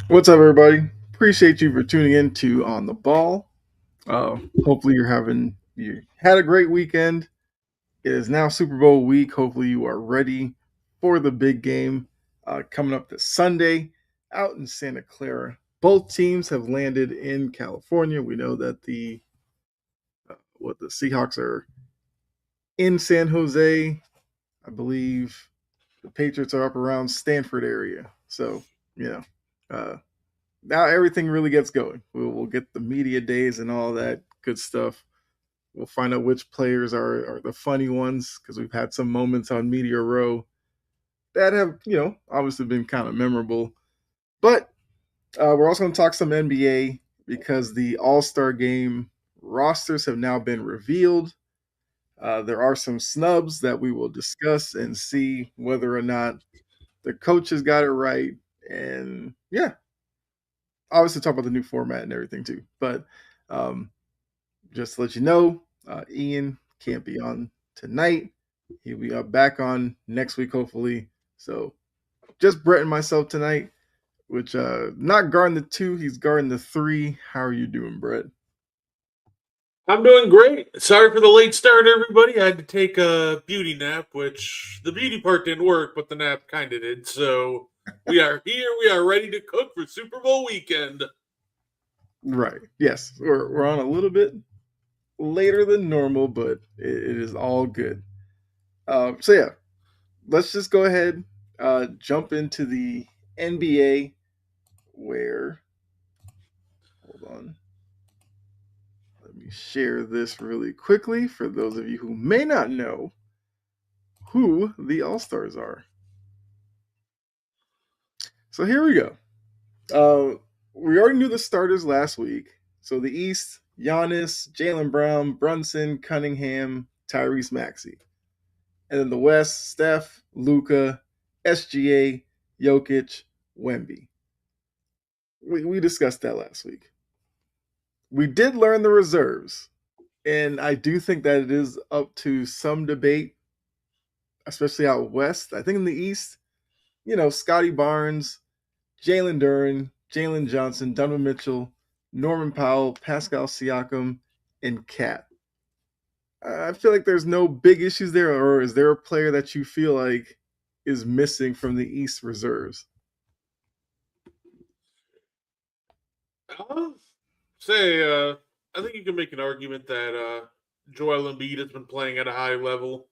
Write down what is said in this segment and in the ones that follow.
What's up, everybody? Appreciate you for tuning in to On the Ball. Hopefully, you had a great weekend. It is now Super Bowl week. Hopefully, you are ready for the big game coming up this Sunday out in Santa Clara. Both teams have landed in California. We know that the Seahawks are in San Jose. I believe the Patriots are up around Stanford area. So you know, uh, now everything really gets going. We'll get the media days and all that good stuff. We'll find out which players are the funny ones because we've had some moments on Media Row that have, obviously been kind of memorable. But we're also going to talk some NBA because the All Star game rosters have now been revealed. There are some snubs that we will discuss and see whether or not the coaches got it right. And yeah, obviously talk about the new format and everything too. But um, just to let you know, Ian can't be on tonight. He'll be back on next week, hopefully. So just Brett and myself tonight, which not guarding the two, he's guarding the three. How are you doing, Brett? I'm doing great. Sorry for the late start, everybody. I had to take a beauty nap, which the beauty part didn't work, but the nap kind of did. So we are here. We are ready to cook for Super Bowl weekend. Right. Yes, we're on a little bit later than normal, but it is all good. So yeah, let's just go ahead, jump into the NBA. Where hold on, let me share this really quickly for those of you who may not know who the All Stars are. So here we go. We already knew the starters last week. So the East: Giannis, Jalen Brown, Brunson, Cunningham, Tyrese Maxey. And then the West: Steph, Luca, SGA, Jokic, Wemby. We discussed that last week. We did learn the reserves, and I do think that it is up to some debate, especially out west. I think in the East, Scotty Barnes, Jalen Duren, Jalen Johnson, Donovan Mitchell, Norman Powell, Pascal Siakam, and Cat. I feel like there's no big issues there, or is there a player that you feel like is missing from the East reserves? I'll say, I think you can make an argument that Joel Embiid has been playing at a high level.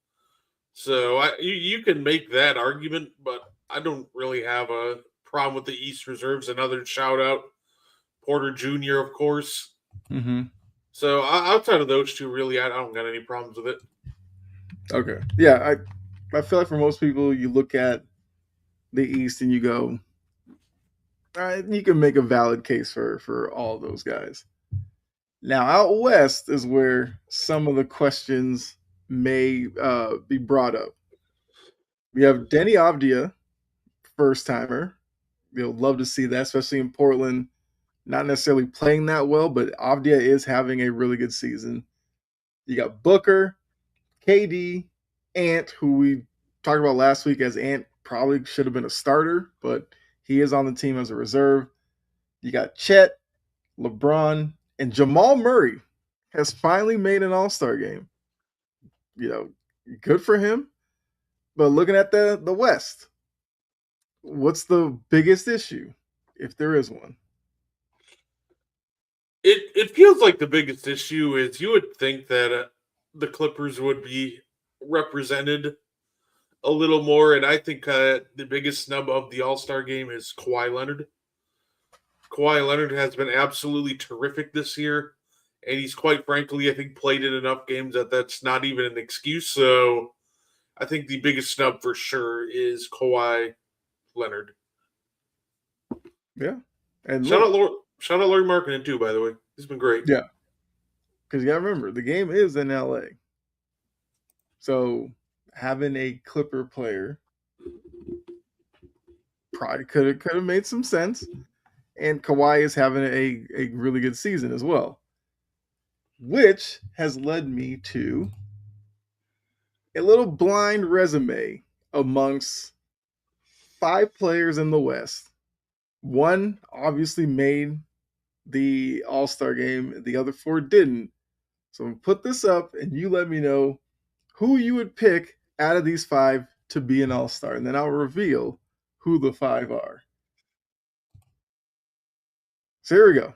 So you can make that argument, but I don't really have a problem with the East reserves. Another shout out, Porter Jr., of course. Mm-hmm. So outside of those two, really, I don't got any problems with it. Okay. Yeah, I feel like for most people, you look at the East and you go, all right, you can make a valid case for all those guys. Now, out west is where some of the questions may be brought up. We have Denny Avdia, first timer. You'll love to see that, especially in Portland. Not necessarily playing that well, but Avdia is having a really good season. You got Booker, KD, Ant, who we talked about last week as Ant probably should have been a starter, but he is on the team as a reserve. You got Chet, LeBron, and Jamal Murray has finally made an All-Star game. You know, good for him. But looking at the West, what's the biggest issue, if there is one? It feels like the biggest issue is you would think that the Clippers would be represented a little more, and I think the biggest snub of the All Star game is Kawhi Leonard. Kawhi Leonard has been absolutely terrific this year, and he's quite frankly, I think, played in enough games that that's not even an excuse. So I think the biggest snub for sure is Kawhi Leonard. Yeah. And Shout look, out, shout out Laurie Markkinen too. By the way, he's been great. yeah, because you got to remember the game is in LA, so having a Clipper player probably could have made some sense. And Kawhi is having a really good season as well, which has led me to a little blind resume amongst five players in the West One obviously made the All-Star game, the other four didn't. So I'm gonna put this up and you let me know who you would pick out of these five to be an All-Star, and then I'll reveal who the five are. So here we go.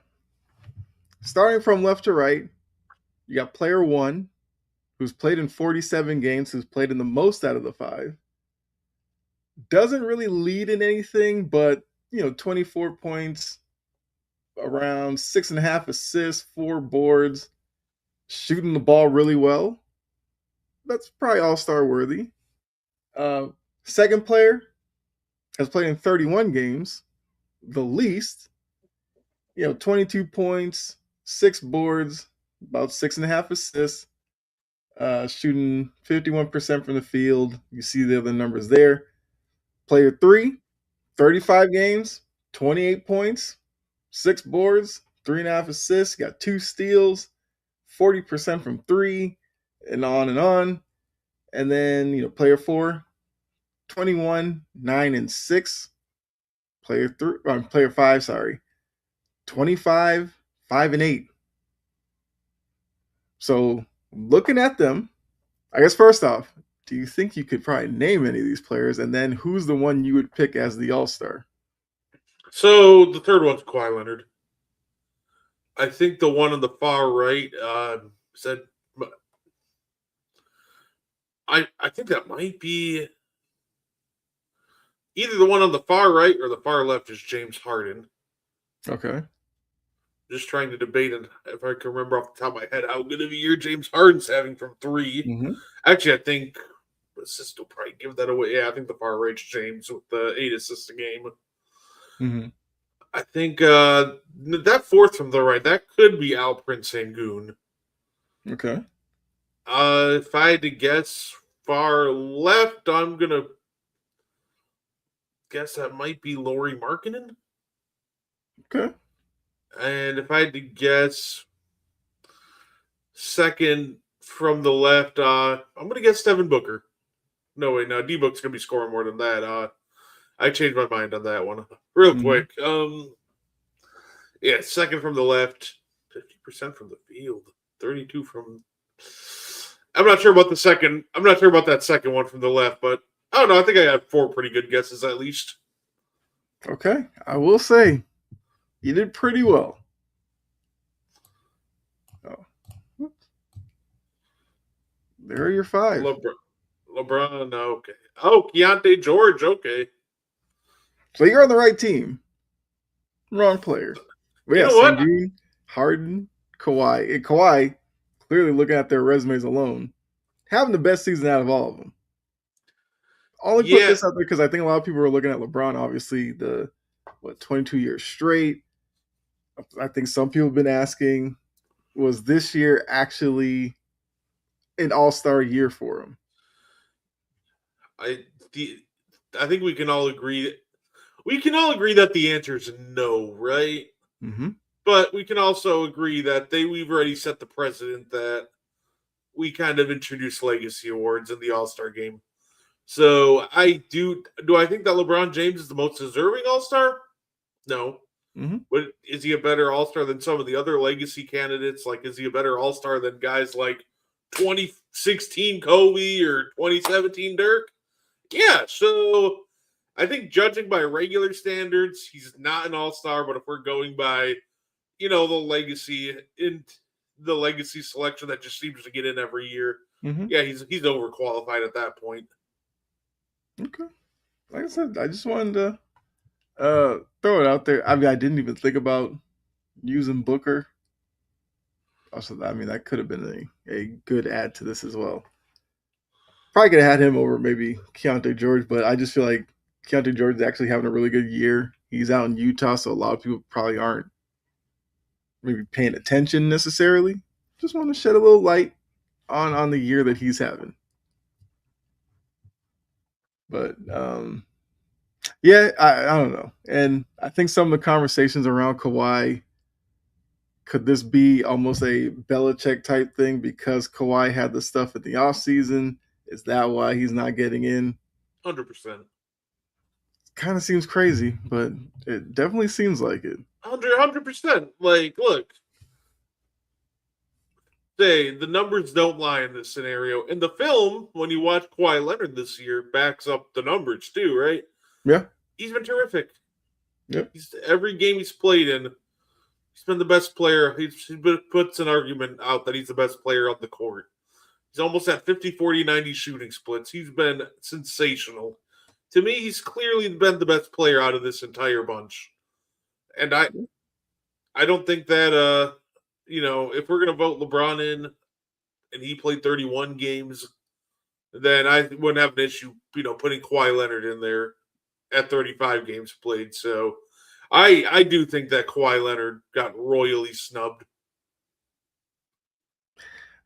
Starting from left to right, you got player one, who's played in 47 games, who's played in the most out of the five. Doesn't really lead in anything, but 24 points, around 6.5 assists, 4 boards, shooting the ball really well. That's probably all-star worthy. Uh, Second player has played in 31 games, the least. 22 points, 6 boards, about 6.5 assists, shooting 51% from the field. You see the other numbers there. Player three, 35 games, 28 points, 6 boards, 3.5 assists, got 2 steals, 40% from three, and on and on. And then, player four, 21, 9, and 6. Player five, sorry, 25, 5, and 8. So looking at them, I guess first off, do you think you could probably name any of these players? And then who's the one you would pick as the All-Star? So the third one's Kawhi Leonard. I think the one on the far right said. I think that might be either the one on the far right or the far left is James Harden. Okay. Just trying to debate it if I can remember off the top of my head how good of a year James Harden's having from three. Mm-hmm. Actually, I think assists will probably give that away. Yeah, I think the far right's James with the 8 assists a game. Mm-hmm. I think that fourth from the right, that could be Alperen Sengun. Okay. If I had to guess far left, I'm going to guess that might be Lauri Markkanen. Okay. And if I had to guess second from the left, I'm going to guess Devin Booker. No, wait, no, D-Book's going to be scoring more than that. I changed my mind on that one real quick. Yeah, second from the left, 50% from the field, 32 from. I'm not sure about the second. I'm not sure about that second one from the left, but I don't know. I think I have 4 pretty good guesses at least. Okay, I will say you did pretty well. Oh. There are your 5. LeBron, okay. Oh, Keontae George, okay. So you're on the right team. Wrong player. But yeah, Sengun, Harden, Kawhi. And Kawhi, clearly looking at their resumes alone, having the best season out of all of them. Only put this out there because I think a lot of people are looking at LeBron, obviously, 22 years straight. I think some people have been asking, was this year actually an all-star year for him? I think we can all agree. We can all agree that the answer is no, right? Mm-hmm. But we can also agree that we've already set the precedent that we kind of introduced legacy awards in the All-Star game. So I do I think that LeBron James is the most deserving All-Star? No. Mm-hmm. But is he a better All-Star than some of the other legacy candidates? Like, is he a better All-Star than guys like 2016 Kobe or 2017 Dirk? Yeah, so I think judging by regular standards, he's not an all-star, but if we're going by, the legacy selection that just seems to get in every year, yeah, he's overqualified at that point. Okay. Like I said, I just wanted to throw it out there. I mean, I didn't even think about using Booker. Also, I mean, that could have been a good add to this as well. Probably could have had him over maybe Keontae George, but I just feel like Keontae George is actually having a really good year. He's out in Utah, so a lot of people probably aren't maybe paying attention necessarily. Just want to shed a little light on the year that he's having. But yeah, I don't know. And I think some of the conversations around Kawhi, could this be almost a Belichick type thing because Kawhi had the stuff in the offseason? Is that why he's not getting in? 100%. kind of seems crazy, but it definitely seems like it. 100%. Like, look, say the numbers don't lie in this scenario. And the film, when you watch Kawhi Leonard this year, backs up the numbers too, right? Yeah. He's been terrific. Yep. Every game he's played in, he's been the best player. He puts an argument out that he's the best player on the court. He's almost at 50, 40, 90 shooting splits. He's been sensational. To me, he's clearly been the best player out of this entire bunch. And I don't think that if we're gonna vote LeBron in and he played 31 games, then I wouldn't have an issue, putting Kawhi Leonard in there at 35 games played. So I do think that Kawhi Leonard got royally snubbed.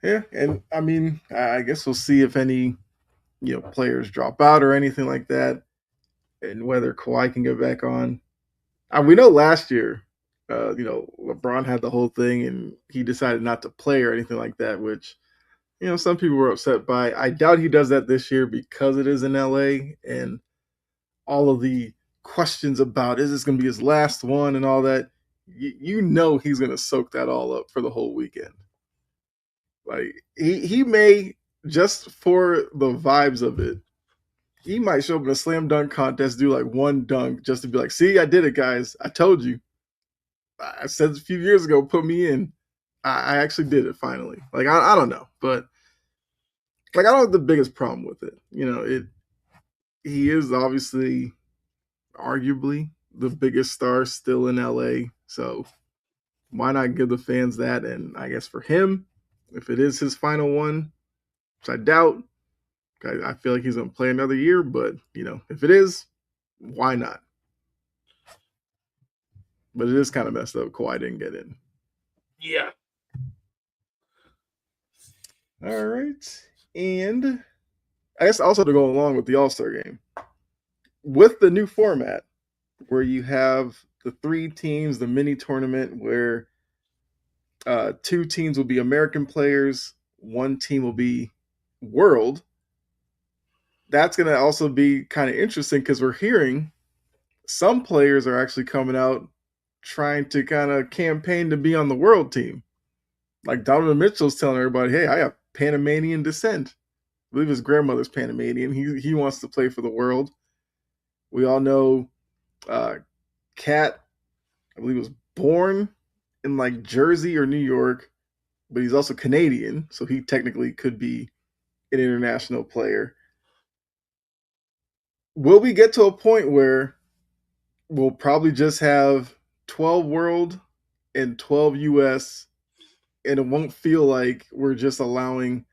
Yeah, and I mean, I guess we'll see if any, players drop out or anything like that, and whether Kawhi can get back on. We know last year, LeBron had the whole thing, and he decided not to play or anything like that, which, some people were upset by. I doubt he does that this year because it is in LA, and all of the questions about is this going to be his last one and all that. He's going to soak that all up for the whole weekend. Like he may, just for the vibes of it, he might show up in a slam dunk contest, do like one dunk just to be like, see, I did it, guys. I told you. I said a few years ago, put me in. I actually did it finally. Like I don't know, but like I don't have the biggest problem with it. He is obviously arguably the biggest star still in LA. So why not give the fans that? And I guess for him, if it is his final one, which I doubt, I feel like he's going to play another year. But, if it is, why not? But it is kind of messed up. Kawhi didn't get in. Yeah. All right. And I guess also to go along with the All-Star game, with the new format where you have the 3 teams, the mini tournament where 2 teams will be American players, 1 team will be world. That's going to also be kind of interesting because we're hearing some players are actually coming out trying to kind of campaign to be on the world team. Like Donovan Mitchell's telling everybody, hey, I have Panamanian descent. I believe his grandmother's Panamanian. He wants to play for the world. We all know Cat, I believe, was born in like Jersey or New York, but he's also Canadian, so he technically could be an international player. Will we get to a point where we'll probably just have 12 world and 12 US, and it won't feel like we're just allowing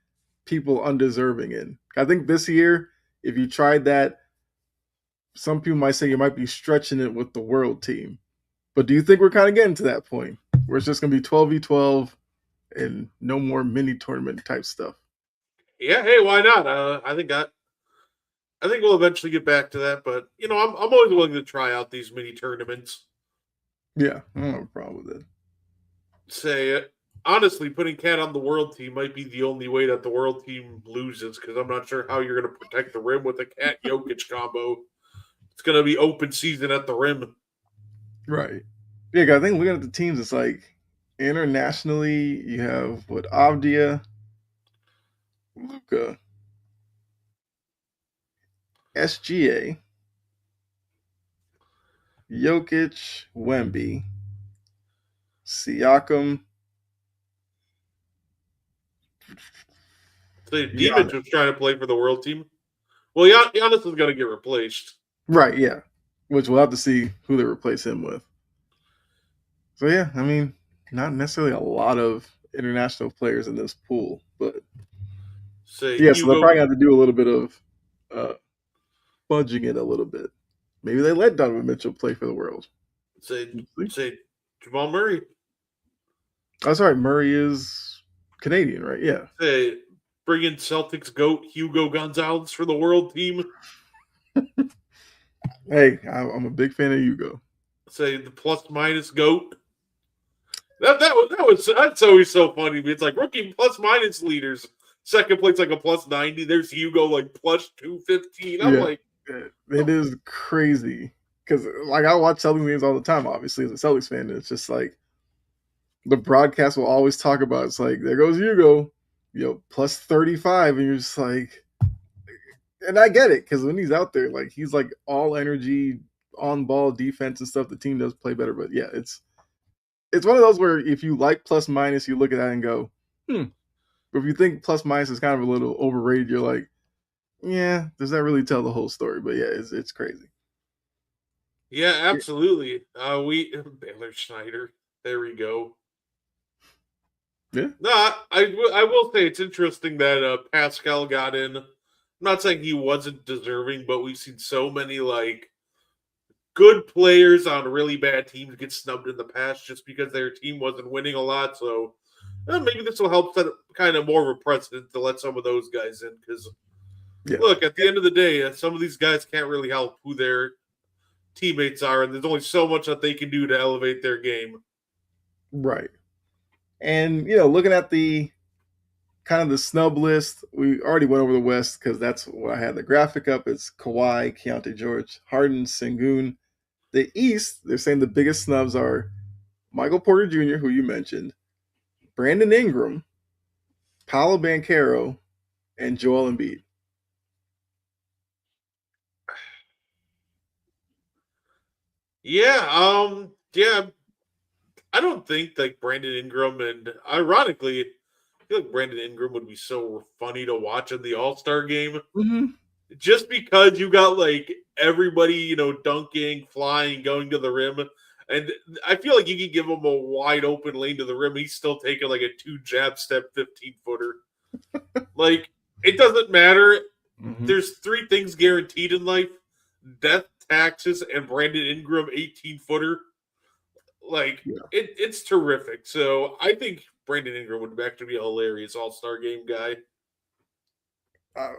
people undeserving in? I think this year, if you tried that, some people might say you might be stretching it with the world team. But do you think we're kind of getting to that point where it's just going to be 12v12 and no more mini tournament type stuff? Yeah, hey, why not? I think we'll eventually get back to that, but I'm always willing to try out these mini tournaments. Yeah, I don't have a problem with it. Say, honestly, putting Cat on the world team might be the only way that the world team loses, because I'm not sure how you're going to protect the rim with a Cat Jokic combo. It's going to be open season at the rim. Right. Yeah, I think looking at the teams, it's like internationally, you have Avdia, Luka, SGA, Jokic, Wemby, Siakam. So Divac was trying to play for the world team. Well, Giannis is going to get replaced. Right, yeah. Which we'll have to see who they replace him with. So, yeah, I mean, not necessarily a lot of international players in this pool, but so they're probably going to have to do a little bit of fudging it a little bit. Maybe they let Donovan Mitchell play for the world. Say Jamal Murray. Oh, sorry, Murray is Canadian, right? Yeah. Say bring in Celtics GOAT Hugo Gonzalez for the world team. Hey, I'm a big fan of Hugo. Say the plus minus GOAT. That's always so funny. It's like rookie plus minus leaders. Second place like a plus 90. There's Hugo like plus 215. I'm like, It is crazy because like I watch Celtics games all the time. Obviously, as a Celtics fan, and it's just like the broadcast will always talk about. It's like there goes Hugo, plus 35, and you're just like, and I get it because when he's out there, like he's like all energy, on ball defense and stuff. The team does play better, but yeah, it's one of those where if you like plus minus, you look at that and go, hmm. But if you think plus minus is kind of a little overrated, you're like, yeah, does that really tell the whole story? But yeah, it's crazy. Yeah, absolutely. We Baylor Schneider. There we go. Yeah. No, I will say it's interesting that Pascal got in. I'm not saying he wasn't deserving, but we've seen so many like good players on really bad teams get snubbed in the past just because their team wasn't winning a lot. So maybe this will help set kind of more of a precedent to let some of those guys in. Because look, at the end of the day, some of these guys can't really help who their teammates are, and there's only so much that they can do to elevate their game. Right. And looking at the kind of the snub list, we already went over the West because that's what I had the graphic up. It's Kawhi, Keontae George, Harden, Sengun. The East, they're saying the biggest snubs are Michael Porter Jr., who you mentioned, Brandon Ingram, Paolo Banchero, and Joel Embiid. Yeah, I don't think like Brandon Ingram, and ironically, I feel like Brandon Ingram would be so funny to watch in the All-Star game. Mm-hmm. Just because you got like everybody, dunking, flying, going to the rim. And I feel like you can give him a wide open lane to the rim. He's still taking like a 2 jab step 15-footer. Like, it doesn't matter. Mm-hmm. There's 3 things guaranteed in life: death, taxes, and Brandon Ingram 18-footer. Like, it's terrific. So I think Brandon Ingram would actually be a hilarious All-Star game guy.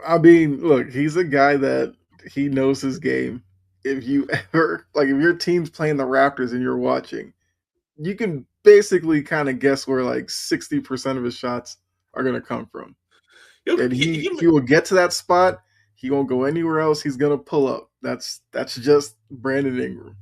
I mean, look, he's a guy that he knows his game. If you ever if your team's playing the Raptors and you're watching, you can basically kind of guess where like 60% of his shots are going to come from. And he will get to that spot. He won't go anywhere else. He's going to pull up. That's just Brandon Ingram.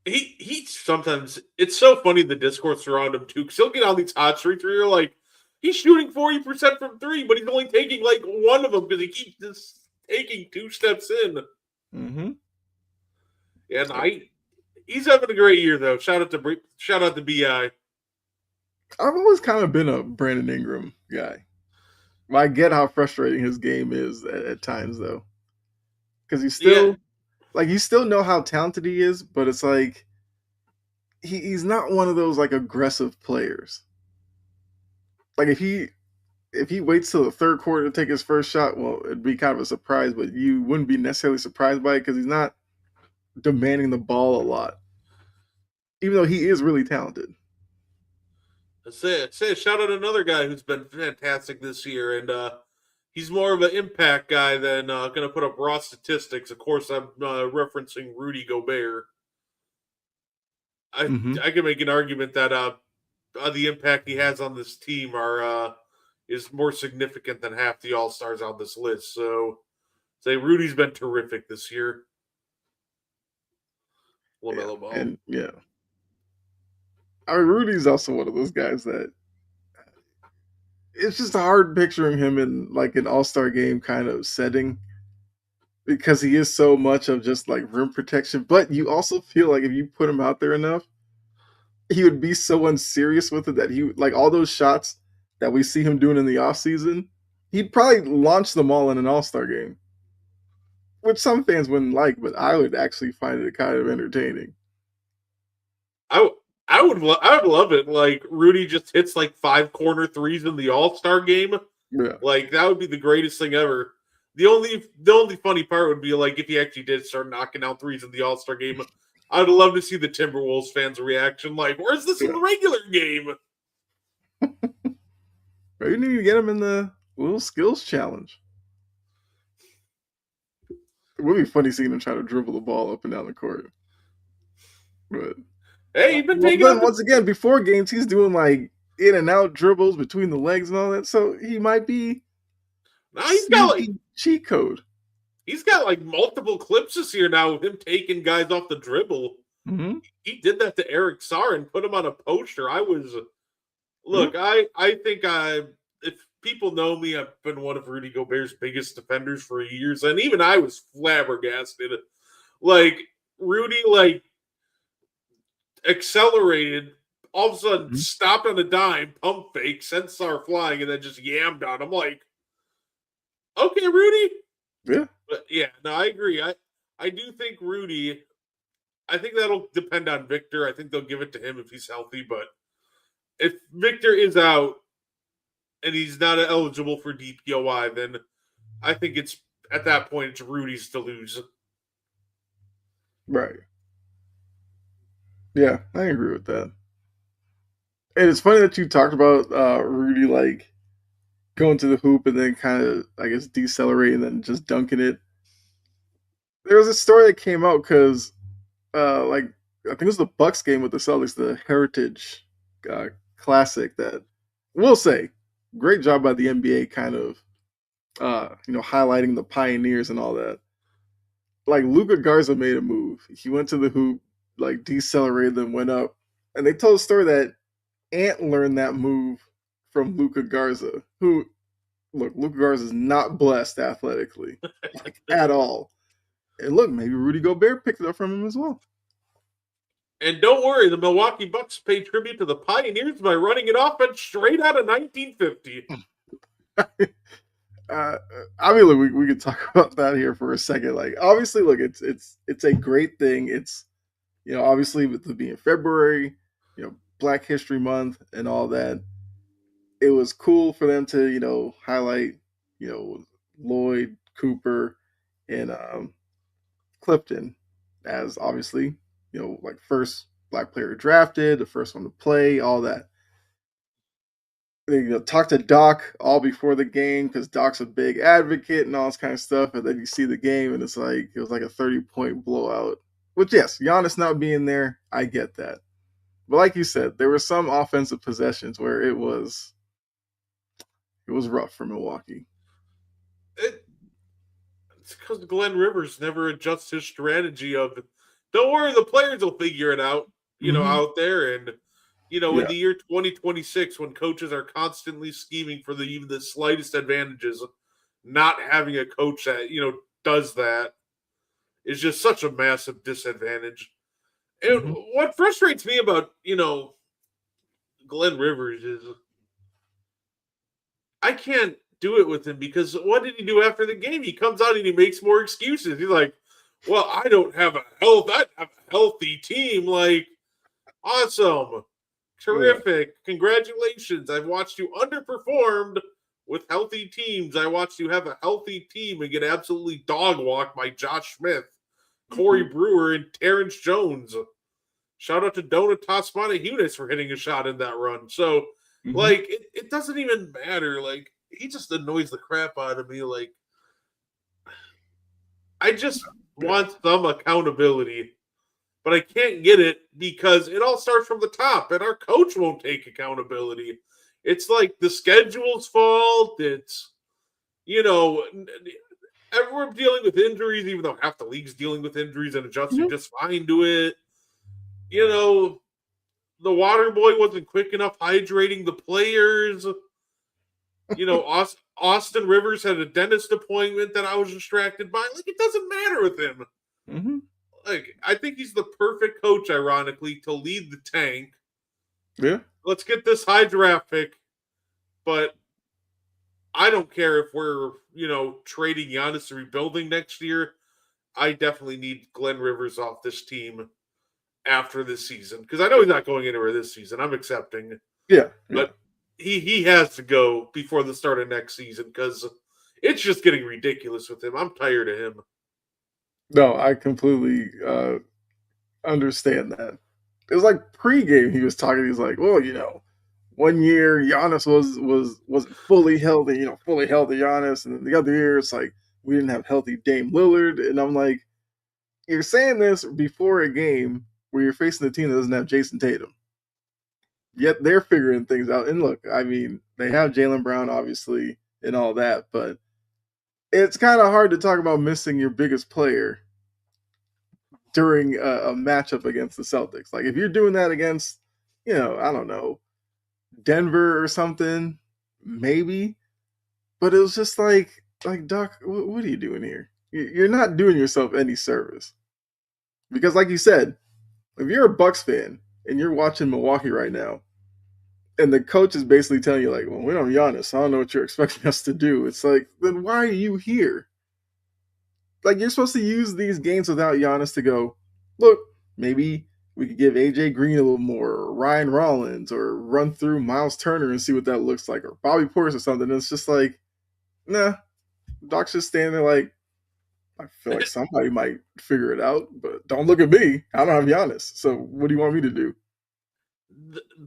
He sometimes, it's so funny the discourse around him too, because he'll get on these hot streaks where you're like, he's shooting 40% from 3, but he's only taking like one of them because he keeps just taking 2 steps in. Mm-hmm. And he's having a great year though. Shout out to BI. I've always kind of been a Brandon Ingram guy. I get how frustrating his game is at times though, because he's still you still know how talented he is, but it's like he's not one of those like aggressive players. Like if he waits till the third quarter to take his first shot, well, it'd be kind of a surprise, but you wouldn't be necessarily surprised by it because he's not demanding the ball a lot, even though he is really talented. Say shout out another guy who's been fantastic this year, and he's more of an impact guy than going to put up raw statistics. Of course, I'm referencing Rudy Gobert. I can make an argument that the impact he has on this team is more significant than half the All-Stars on this list. So, say Rudy's been terrific this year. LaMelo Ball. And I mean, Rudy's also one of those guys that it's just hard picturing him in like an All-Star game kind of setting because he is so much of just like rim protection. But you also feel like if you put him out there enough, he would be so unserious with it that he like all those shots that we see him doing in the off season, he'd probably launch them all in an All-Star game, which some fans wouldn't like, but I would actually find it kind of entertaining. I would love it. Like Rudy just hits like 5 corner threes in the All-Star game. Yeah. Like that would be the greatest thing ever. The only funny part would be like if he actually did start knocking out threes in the All-Star game. I'd love to see the Timberwolves fans' reaction. Like, where's this in the regular game? Maybe you need to get him in the little skills challenge. It would be funny seeing him try to dribble the ball up and down the court. But hey, he's been taking once again before games, he's doing like in and out dribbles between the legs and all that. So he might be. Now he's got like cheat code. He's got like multiple clips this year now of him taking guys off the dribble. Mm-hmm. He did that to Eric Sarr and put him on a poster. Yeah. I think if people know me, I've been one of Rudy Gobert's biggest defenders for years, and even I was flabbergasted. Like Rudy, like accelerated, all of a sudden Mm-hmm. stopped on a dime, pump fake, sent Sarr flying, and then just yammed on him. Like, okay, Rudy. Yeah. But yeah, no, I agree. I do think Rudy. I think that'll depend on Victor. I think they'll give it to him if he's healthy. But if Victor is out and he's not eligible for DPOI, then I think it's at that point it's Rudy's to lose. Right. Yeah, I agree with that. And it's funny that you talked about Rudy like going to the hoop and then kind of, I guess, decelerating and then just dunking it. There was a story that came out because, like, I think it was the Bucks game with the Celtics, the Heritage uh, Classic. That we'll say, great job by the NBA, kind of, highlighting the pioneers and all that. Like Luca Garza made a move. He went to the hoop, like decelerated, then went up, and they told a story that Ant learned that move from Luca Garza, who look, Luca Garza is not blessed athletically, like at all. And look, maybe Rudy Gobert picked it up from him as well. And don't worry, the Milwaukee Bucks pay tribute to the Pioneers by running an offense straight out of 1950. I mean, look, we could talk about that here for a second. Like, obviously, look, it's a great thing. It's obviously with it being February, Black History Month and all that. It was cool for them to highlight Lloyd Cooper and Clifton as obviously like first black player drafted, the first one to play, all that. They talk to Doc all before the game because Doc's a big advocate and all this kind of stuff. And then you see the game and it's like it was like a 30-point blowout. Which yes, Giannis not being there, I get that. But like you said, there were some offensive possessions where it was rough for Milwaukee. It's because Glenn Rivers never adjusts his strategy of, don't worry, the players will figure it out, Mm-hmm. out there. And, in Yeah. the year 2026, when coaches are constantly scheming for even the slightest advantages, not having a coach that, does that is just such a massive disadvantage. And Mm-hmm. what frustrates me about, Glenn Rivers is I can't do it with him because what did he do after the game? He comes out and he makes more excuses. He's like, "Well, I don't have I have a healthy team." Like, awesome, Yeah. terrific, congratulations! I've watched you underperformed with healthy teams. I watched you have a healthy team and get absolutely dog walked by Josh Smith, Corey Mm-hmm. Brewer, and Terrence Jones. Shout out to Donatas Monahunas for hitting a shot in that run. So, Mm-hmm. like, it doesn't even matter. Like, he just annoys the crap out of me. Like, I just Yeah. want some accountability, but I can't get it because it all starts from the top, and our coach won't take accountability. It's like the schedule's fault. It's, you know, everyone's dealing with injuries, even though half the league's dealing with injuries and adjusting Mm-hmm. just fine to it. You know, the water boy wasn't quick enough hydrating the players. Austin Rivers had a dentist appointment that I was distracted by. Like, it doesn't matter with him. Mm-hmm. Like, I think he's the perfect coach, ironically, to lead the tank. Yeah. Let's get this high draft pick, but I don't care if we're, trading Giannis or rebuilding next year. I definitely need Glenn Rivers off this team after this season because I know he's not going anywhere this season. I'm accepting, Yeah. Yeah. but he has to go before the start of next season because it's just getting ridiculous with him. I'm tired of him. No, I completely understand that. It was like pregame. He was talking. He's like, "Well, 1 year Giannis wasn't fully healthy. Fully healthy Giannis, and then the other year it's like we didn't have healthy Dame Lillard." And I'm like, "You're saying this before a game where you're facing a team that doesn't have Jason Tatum, yet they're figuring things out." And look, I mean, they have Jaylen Brown, obviously, and all that, but it's kind of hard to talk about missing your biggest player during a matchup against the Celtics. Like if you're doing that against, I don't know, Denver or something, maybe. But it was just like Doc, what are you doing here? You're not doing yourself any service. Because like you said, if you're a Bucks fan and you're watching Milwaukee right now, and the coach is basically telling you like, well, we don't have Giannis, so I don't know what you're expecting us to do. It's like, then why are you here? Like you're supposed to use these games without Giannis to go, look, maybe we could give AJ Green a little more, or Ryan Rollins, or run through Miles Turner and see what that looks like, or Bobby Portis or something. And it's just like, nah, Doc's just standing there like, I feel like somebody might figure it out, but don't look at me. I don't have Giannis. So what do you want me to do?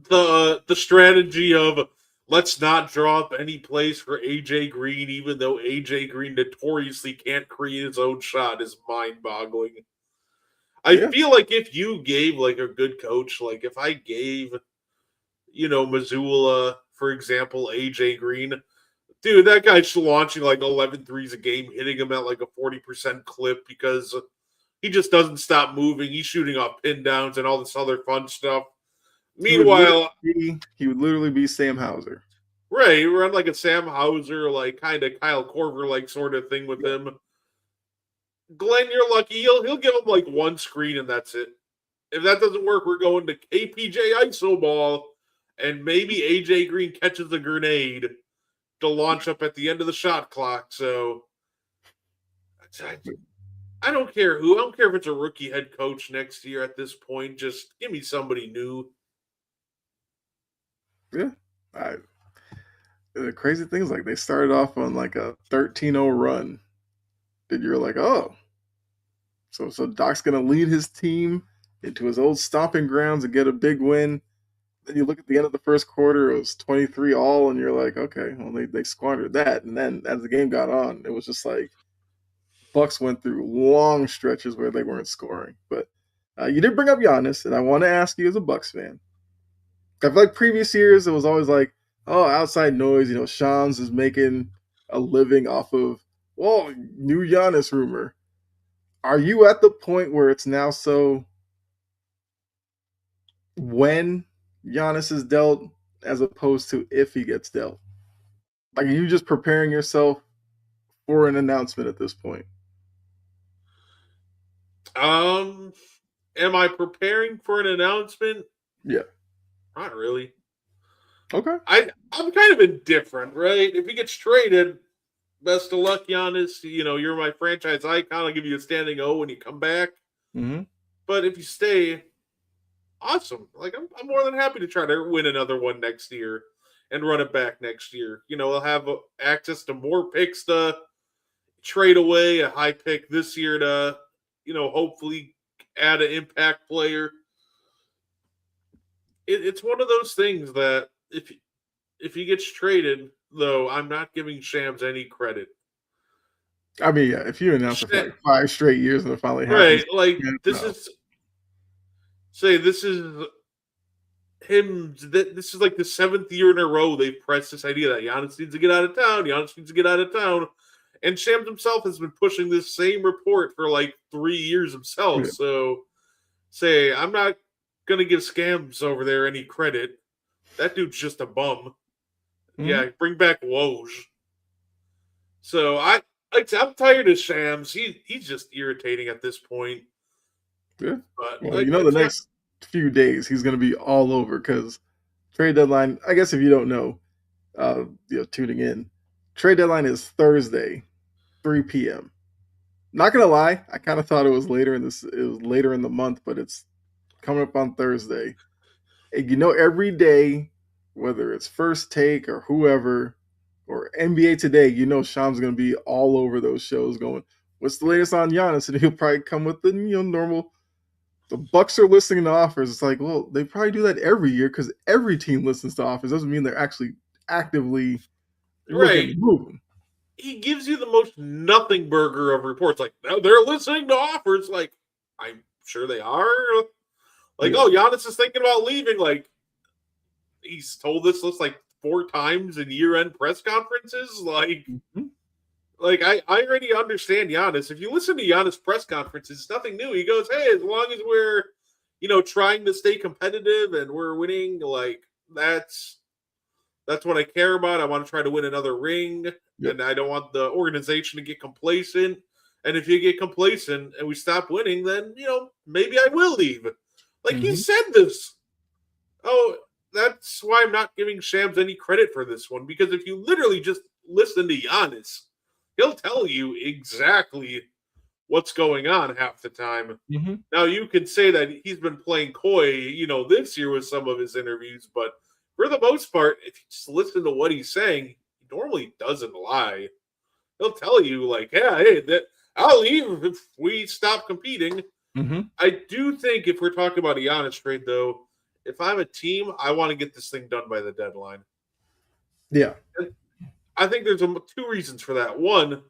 The strategy of let's not draw up any plays for AJ Green, even though AJ Green notoriously can't create his own shot, is mind-boggling. I feel like if you gave like a good coach, like if I gave, Missoula, for example, AJ Green, dude, that guy's launching like 11 threes a game, hitting him at like a 40% clip because he just doesn't stop moving. He's shooting off pin downs and all this other fun stuff. Meanwhile, he would literally be Sam Hauser. Right, run like a Sam Hauser, like kind of Kyle Korver like sort of thing with him. Glenn, you're lucky. He'll give him like one screen and that's it. If that doesn't work, we're going to KPJ ISO ball, and maybe AJ Green catches a grenade to launch up at the end of the shot clock. So I don't care who. I don't care if it's a rookie head coach next year at this point. Just give me somebody new. Yeah. The crazy thing is like they started off on like a 13-0 run. And you're like, oh. So Doc's gonna lead his team into his old stomping grounds and get a big win. Then you look at the end of the first quarter, it was 23 all, and you're like, okay, well they squandered that. And then as the game got on, it was just like Bucks went through long stretches where they weren't scoring. But you did bring up Giannis, and I want to ask you as a Bucks fan. I feel like previous years it was always like, oh, outside noise. Shams is making a living off of, well, new Giannis rumor. Are you at the point where it's now so when Giannis is dealt as opposed to if he gets dealt? Like, are you just preparing yourself for an announcement at this point? Am I preparing for an announcement? Yeah. Not really. Okay. I'm kind of indifferent, right? If he gets traded, best of luck, Giannis. You're my franchise icon. I'll give you a standing O when you come back. Mm-hmm. But if you stay, awesome. Like I'm more than happy to try to win another one next year and run it back next year. We'll have access to more picks to trade away, a high pick this year to, hopefully add an impact player. It's one of those things that if he gets traded, though, I'm not giving Shams any credit. I mean, yeah, if you announce it for like 5 straight years and it finally happens, right? Like this is him. This is like the 7th year in a row they've pressed this idea that Giannis needs to get out of town. Giannis needs to get out of town. And Shams himself has been pushing this same report for like 3 years himself. Yeah. So, I'm not gonna give Scams over there any credit. That dude's just a bum. Mm-hmm. Yeah, bring back Woj. So I'm tired of Shams. He's just irritating at this point. Yeah. But well, the next few days he's gonna be all over because trade deadline. I guess if you don't know, tuning in, trade deadline is Thursday, 3 p.m. Not gonna lie, I kind of thought it was later in the month, but it's coming up on Thursday. And every day, whether it's First Take or whoever, or NBA Today, Shams gonna be all over those shows going, what's the latest on Giannis? And he'll probably come with the normal. The Bucks are listening to offers. It's like, well, they probably do that every year because every team listens to offers. Doesn't mean they're actually actively right. Moving. He gives you the most nothing burger of reports. Like, no, they're listening to offers. Like, I'm sure they are. Like, yeah. Oh, Giannis is thinking about leaving. Like, he's told this like 4 times in year-end press conferences. Like, Like I already understand Giannis. If you listen to Giannis press conferences, it's nothing new. He goes, "Hey, as long as we're, trying to stay competitive and we're winning, like that's what I care about. I want to try to win another ring, Yep. and I don't want the organization to get complacent. And if you get complacent and we stop winning, then maybe I will leave." Like he Mm-hmm. said this. Oh, that's why I'm not giving Shams any credit for this one, because if you literally just listen to Giannis, he'll tell you exactly what's going on half the time. Mm-hmm. Now you can say that he's been playing coy, this year with some of his interviews, but for the most part, if you just listen to what he's saying, he normally doesn't lie. He'll tell you like, "Yeah, hey, that I'll leave if we stop competing." Mm-hmm. I do think if we're talking about a Giannis trade, though, if I'm a team, I want to get this thing done by the deadline. Yeah. And I think there's two reasons for that. One,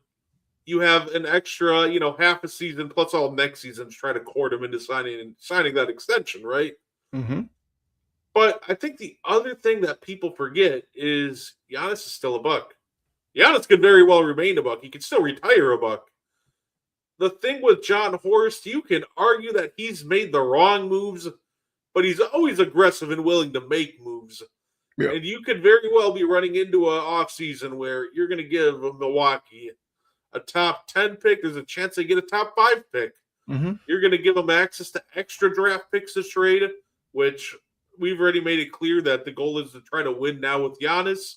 you have an extra, half a season plus all next season to try to court him into signing that extension, right? Mm-hmm. But I think the other thing that people forget is Giannis is still a Buck. Giannis could very well remain a Buck. He could still retire a Buck. The thing with John Horst, you can argue that he's made the wrong moves, but he's always aggressive and willing to make moves. Yeah. And you could very well be running into an offseason where you're going to give Milwaukee a top 10 pick. There's a chance they get a top 5 pick. Mm-hmm. You're going to give them access to extra draft picks to trade, which we've already made it clear that the goal is to try to win now with Giannis.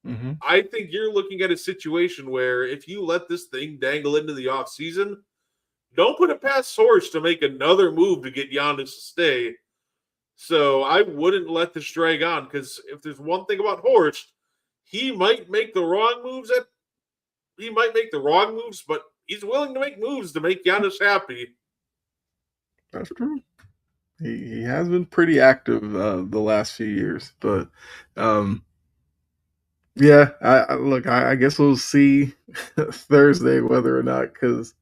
Mm-hmm. I think you're looking at a situation where if you let this thing dangle into the offseason, don't put it past Source to make another move to get Giannis to stay. So I wouldn't let this drag on, because if there's one thing about Horst, he might make the wrong moves but he's willing to make moves to make Giannis happy. That's true. He has been pretty active the last few years, but yeah, I guess we'll see Thursday whether or not, because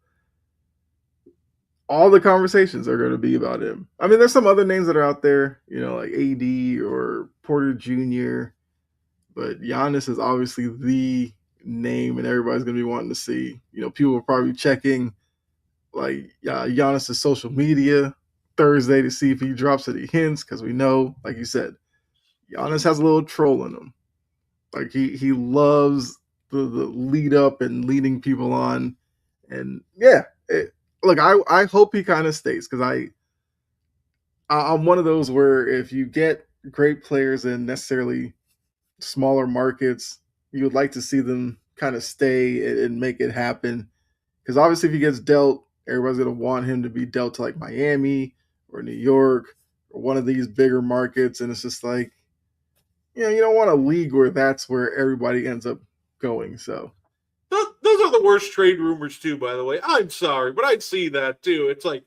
all the conversations are going to be about him. I mean, there's some other names that are out there, like AD or Porter Jr., but Giannis is obviously the name, and everybody's going to be wanting to see. People are probably checking like Giannis's social media Thursday to see if he drops any hints, because we know, like you said, Giannis has a little troll in him. Like he loves the lead up and leading people on, and yeah, look, I hope he kind of stays, because I'm one of those where if you get great players in necessarily smaller markets, you would like to see them kind of stay and make it happen. Because obviously, if he gets dealt, everybody's going to want him to be dealt to like Miami or New York or one of these bigger markets. And it's just like, you don't want a league where that's where everybody ends up going. So, Those are the worst trade rumors too, by the way. I'm sorry, but I'd see that too. It's like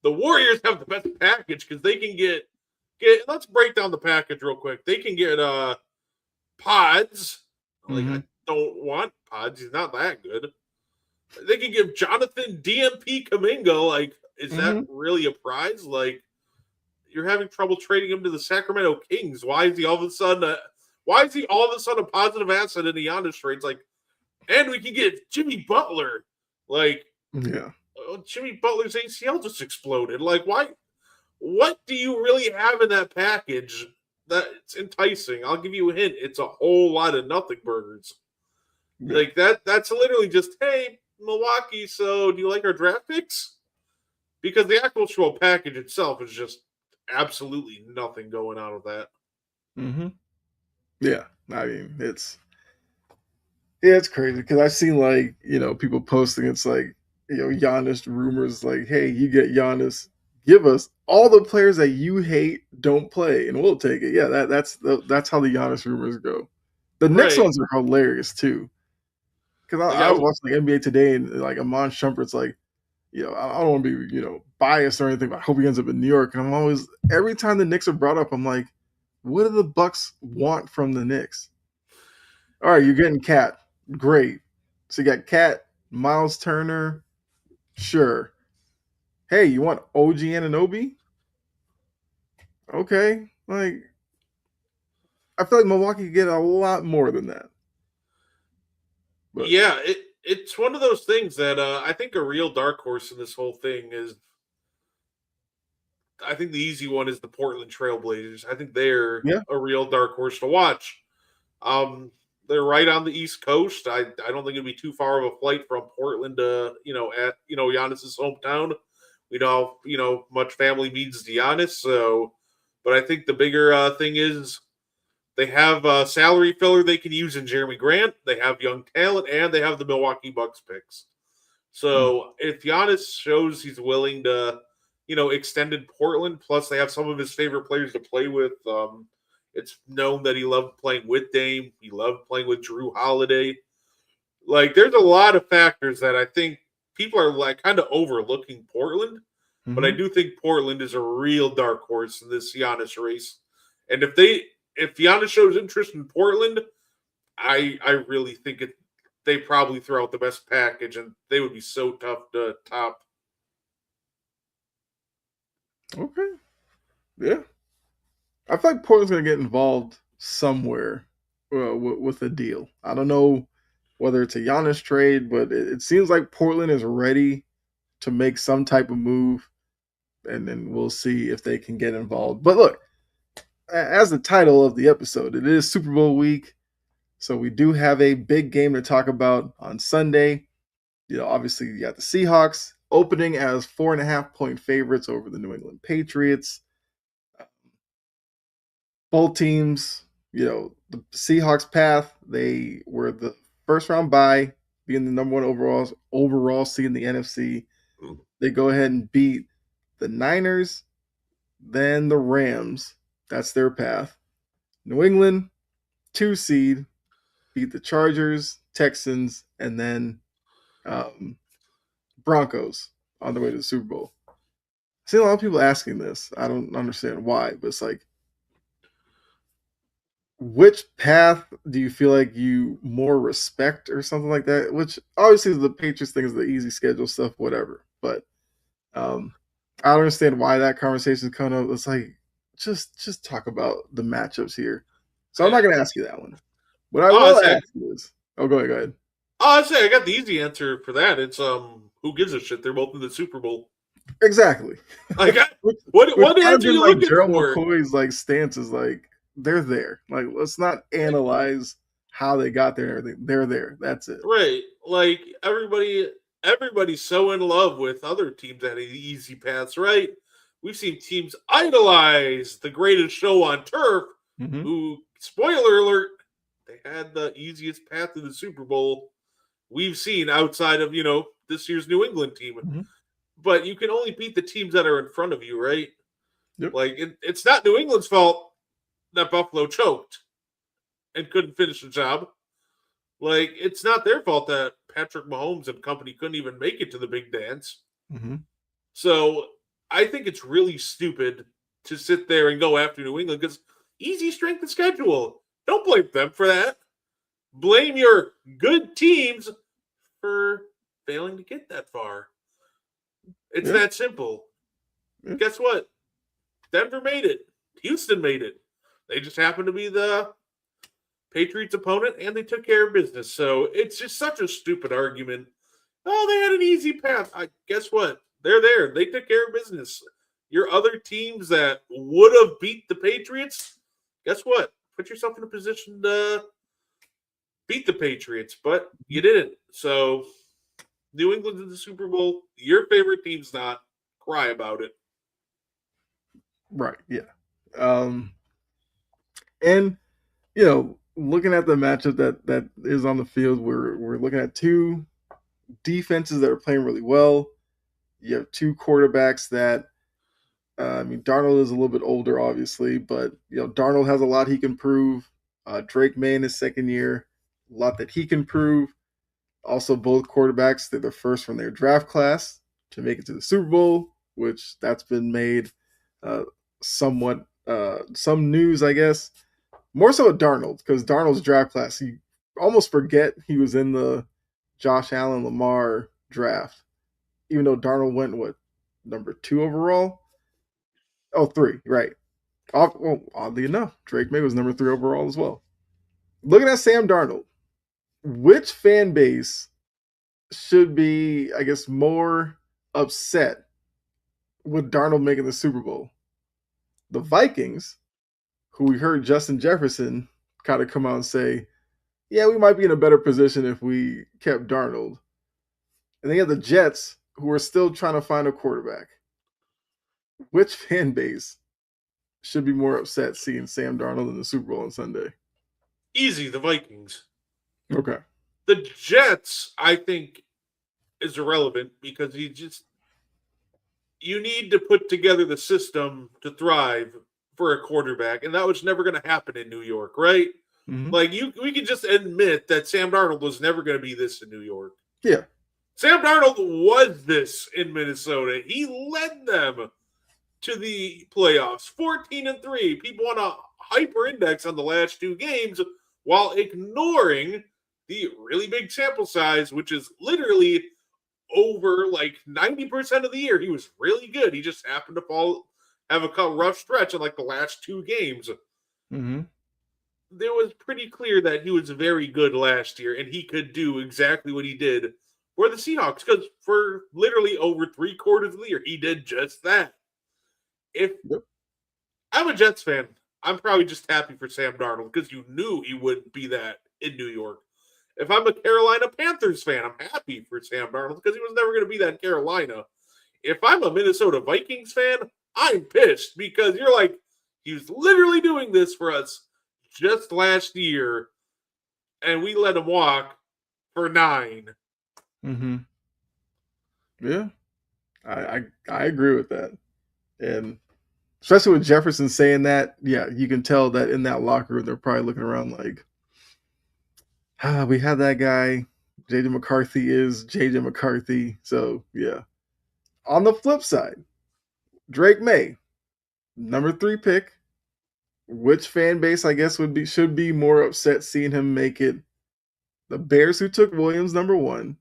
the Warriors have the best package because they can get. Let's break down the package real quick. They can get Pods. Like, mm-hmm. I don't want Pods. He's not that good. They can give Jonathan DMP Kaminga. Like, is that really a prize? Like, you're having trouble trading him to the Sacramento Kings. Why is he all of a sudden a positive asset in the Giannis trades? Like, and we can get Jimmy Butler. Like, Yeah. Jimmy Butler's ACL just exploded. Like, why? What do you really have in that package that's enticing? I'll give you a hint. It's a whole lot of nothing burgers. Yeah. Like that's literally just, hey, Milwaukee, so do you like our draft picks? Because the actual package itself is just absolutely nothing going on with that. Mm-hmm. Yeah. I mean, it's crazy, because I've seen like, people posting, it's like, Giannis rumors like, hey, you get Giannis, give us all the players that you hate don't play, and we'll take it. Yeah, that's how the Giannis rumors go. The next Right. ones are hilarious too, because Like, I was watching like NBA Today, and like Amon Shumpert's like, I don't want to be biased or anything, but I hope he ends up in New York. And I'm always, every time the Knicks are brought up, I'm like, what do the Bucks want from the Knicks? All right, you're getting Cat, great. So you got Cat, Miles Turner, sure. Hey, you want OG Anunoby? Okay, like, I feel like Milwaukee could get a lot more than that. But yeah, it's one of those things that I think a real dark horse in this whole thing is. I think the easy one is the Portland Trailblazers. I think they're Yeah. a real dark horse to watch. Um, they're right on the East Coast. I don't think it'd be too far of a flight from Portland to at Giannis's hometown. We know much family means to Giannis. So, but I think the bigger thing is they have a salary filler they can use in Jeremy Grant. They have young talent, and they have the Milwaukee Bucks picks. Mm. So if Giannis shows he's willing to, extend in Portland, plus they have some of his favorite players to play with. It's known that he loved playing with Dame. He loved playing with Drew Holiday. Like, there's a lot of factors that I think people are like kind of overlooking Portland, but I Mm-hmm. do think Portland is a real dark horse in this Giannis race. And if Giannis shows interest in Portland, I really think they probably throw out the best package, and they would be so tough to top. Okay. Yeah. I feel like Portland's going to get involved somewhere with a deal. I don't know whether it's a Giannis trade, but it seems like Portland is ready to make some type of move, and then we'll see if they can get involved. But look, as the title of the episode, it is Super Bowl week, so we do have a big game to talk about on Sunday. Obviously, you got the Seahawks opening as 4.5-point favorites over the New England Patriots. Both teams, the Seahawks path, they were the first round bye, being the number one overall seed in the NFC. They go ahead and beat the Niners, then the Rams. That's their path. New England, 2 seed, beat the Chargers, Texans, and then Broncos on the way to the Super Bowl. I see a lot of people asking this. I don't understand why, but it's like, which path do you feel like you more respect or something like that? Which obviously the Patriots thing is the easy schedule stuff, whatever. But I don't understand why that conversation is coming up. It's like just talk about the matchups here. So I'm not going to ask you that one. What I will ask you is, go ahead. I say I got the easy answer for that. It's who gives a shit? They're both in the Super Bowl. Exactly. Like, which what answer are you looking Gerald for? McCoy's like stance is like they're there. Like, let's not analyze how they got there and everything. They're there. That's it. Right. Like, everybody's so in love with other teams that have easy paths, right? We've seen teams idolize the greatest show on turf, Mm-hmm. who, spoiler alert, they had the easiest path to the Super Bowl we've seen outside of, this year's New England team. Mm-hmm. But you can only beat the teams that are in front of you, right? Yep. Like, it's not New England's fault that Buffalo choked and couldn't finish the job. Like, it's not their fault that Patrick Mahomes and company couldn't even make it to the big dance. Mm-hmm. So I think it's really stupid to sit there and go after New England because easy strength of schedule. Don't blame them for that. Blame your good teams for failing to get that far. It's that simple. Yeah. Guess what? Denver made it. Houston made it. They just happened to be the Patriots opponent, and they took care of business. So it's just such a stupid argument. Oh, they had an easy path. Guess what? They're there. They took care of business. Your other teams that would have beat the Patriots, guess what? Put yourself in a position to beat the Patriots, but you didn't. So New England's in the Super Bowl. Your favorite team's not. Cry about it. Right. Yeah. And looking at the matchup that is on the field, we're looking at two defenses that are playing really well. You have two quarterbacks that, Darnold is a little bit older, obviously, but Darnold has a lot he can prove. Drake May in his second year, a lot that he can prove. Also, both quarterbacks, they're the first from their draft class to make it to the Super Bowl, which that's been made somewhat some news, I guess. More so with Darnold, because Darnold's draft class, you almost forget he was in the Josh Allen Lamar draft, even though Darnold went, number 2 overall? Oh, 3, right. Well, oddly enough, Drake May was number 3 overall as well. Looking at Sam Darnold, which fan base should be, I guess, more upset with Darnold making the Super Bowl. The Vikings, who we heard Justin Jefferson kind of come out and say, yeah, we might be in a better position if we kept Darnold. And then you have the Jets, who are still trying to find a quarterback. Which fan base should be more upset seeing Sam Darnold in the Super Bowl on Sunday? Easy, the Vikings. Okay. The Jets, I think, is irrelevant because you need to put together the system to thrive for a quarterback, and that was never going to happen in New York, right? Mm-hmm. Like we can just admit that Sam Darnold was never going to be this in New York. Yeah. Sam Darnold was this in Minnesota. He led them to the playoffs, 14-3. People want to hyper index on the last two games while ignoring the really big sample size, which is literally over like 90% of the year. He was really good. He just happened to have a rough stretch in like the last two games. Mm-hmm. It was pretty clear that he was very good last year and he could do exactly what he did for the Seahawks because for literally over 3/4 of the year, he did just that. If I'm a Jets fan, I'm probably just happy for Sam Darnold because you knew he wouldn't be that in New York. If I'm a Carolina Panthers fan, I'm happy for Sam Darnold because he was never going to be that in Carolina. If I'm a Minnesota Vikings fan, I'm pissed because you're like, he was literally doing this for us just last year, and we let him walk for 9. Mm-hmm. Yeah. I agree with that. And especially with Jefferson saying that, yeah, you can tell that in that locker room, they're probably looking around like, we had that guy. JJ McCarthy is JJ McCarthy. So, yeah. On the flip side, Drake May, number 3 pick. Which fan base, I guess, should be more upset seeing him make it? The Bears, who took Williams, number 1,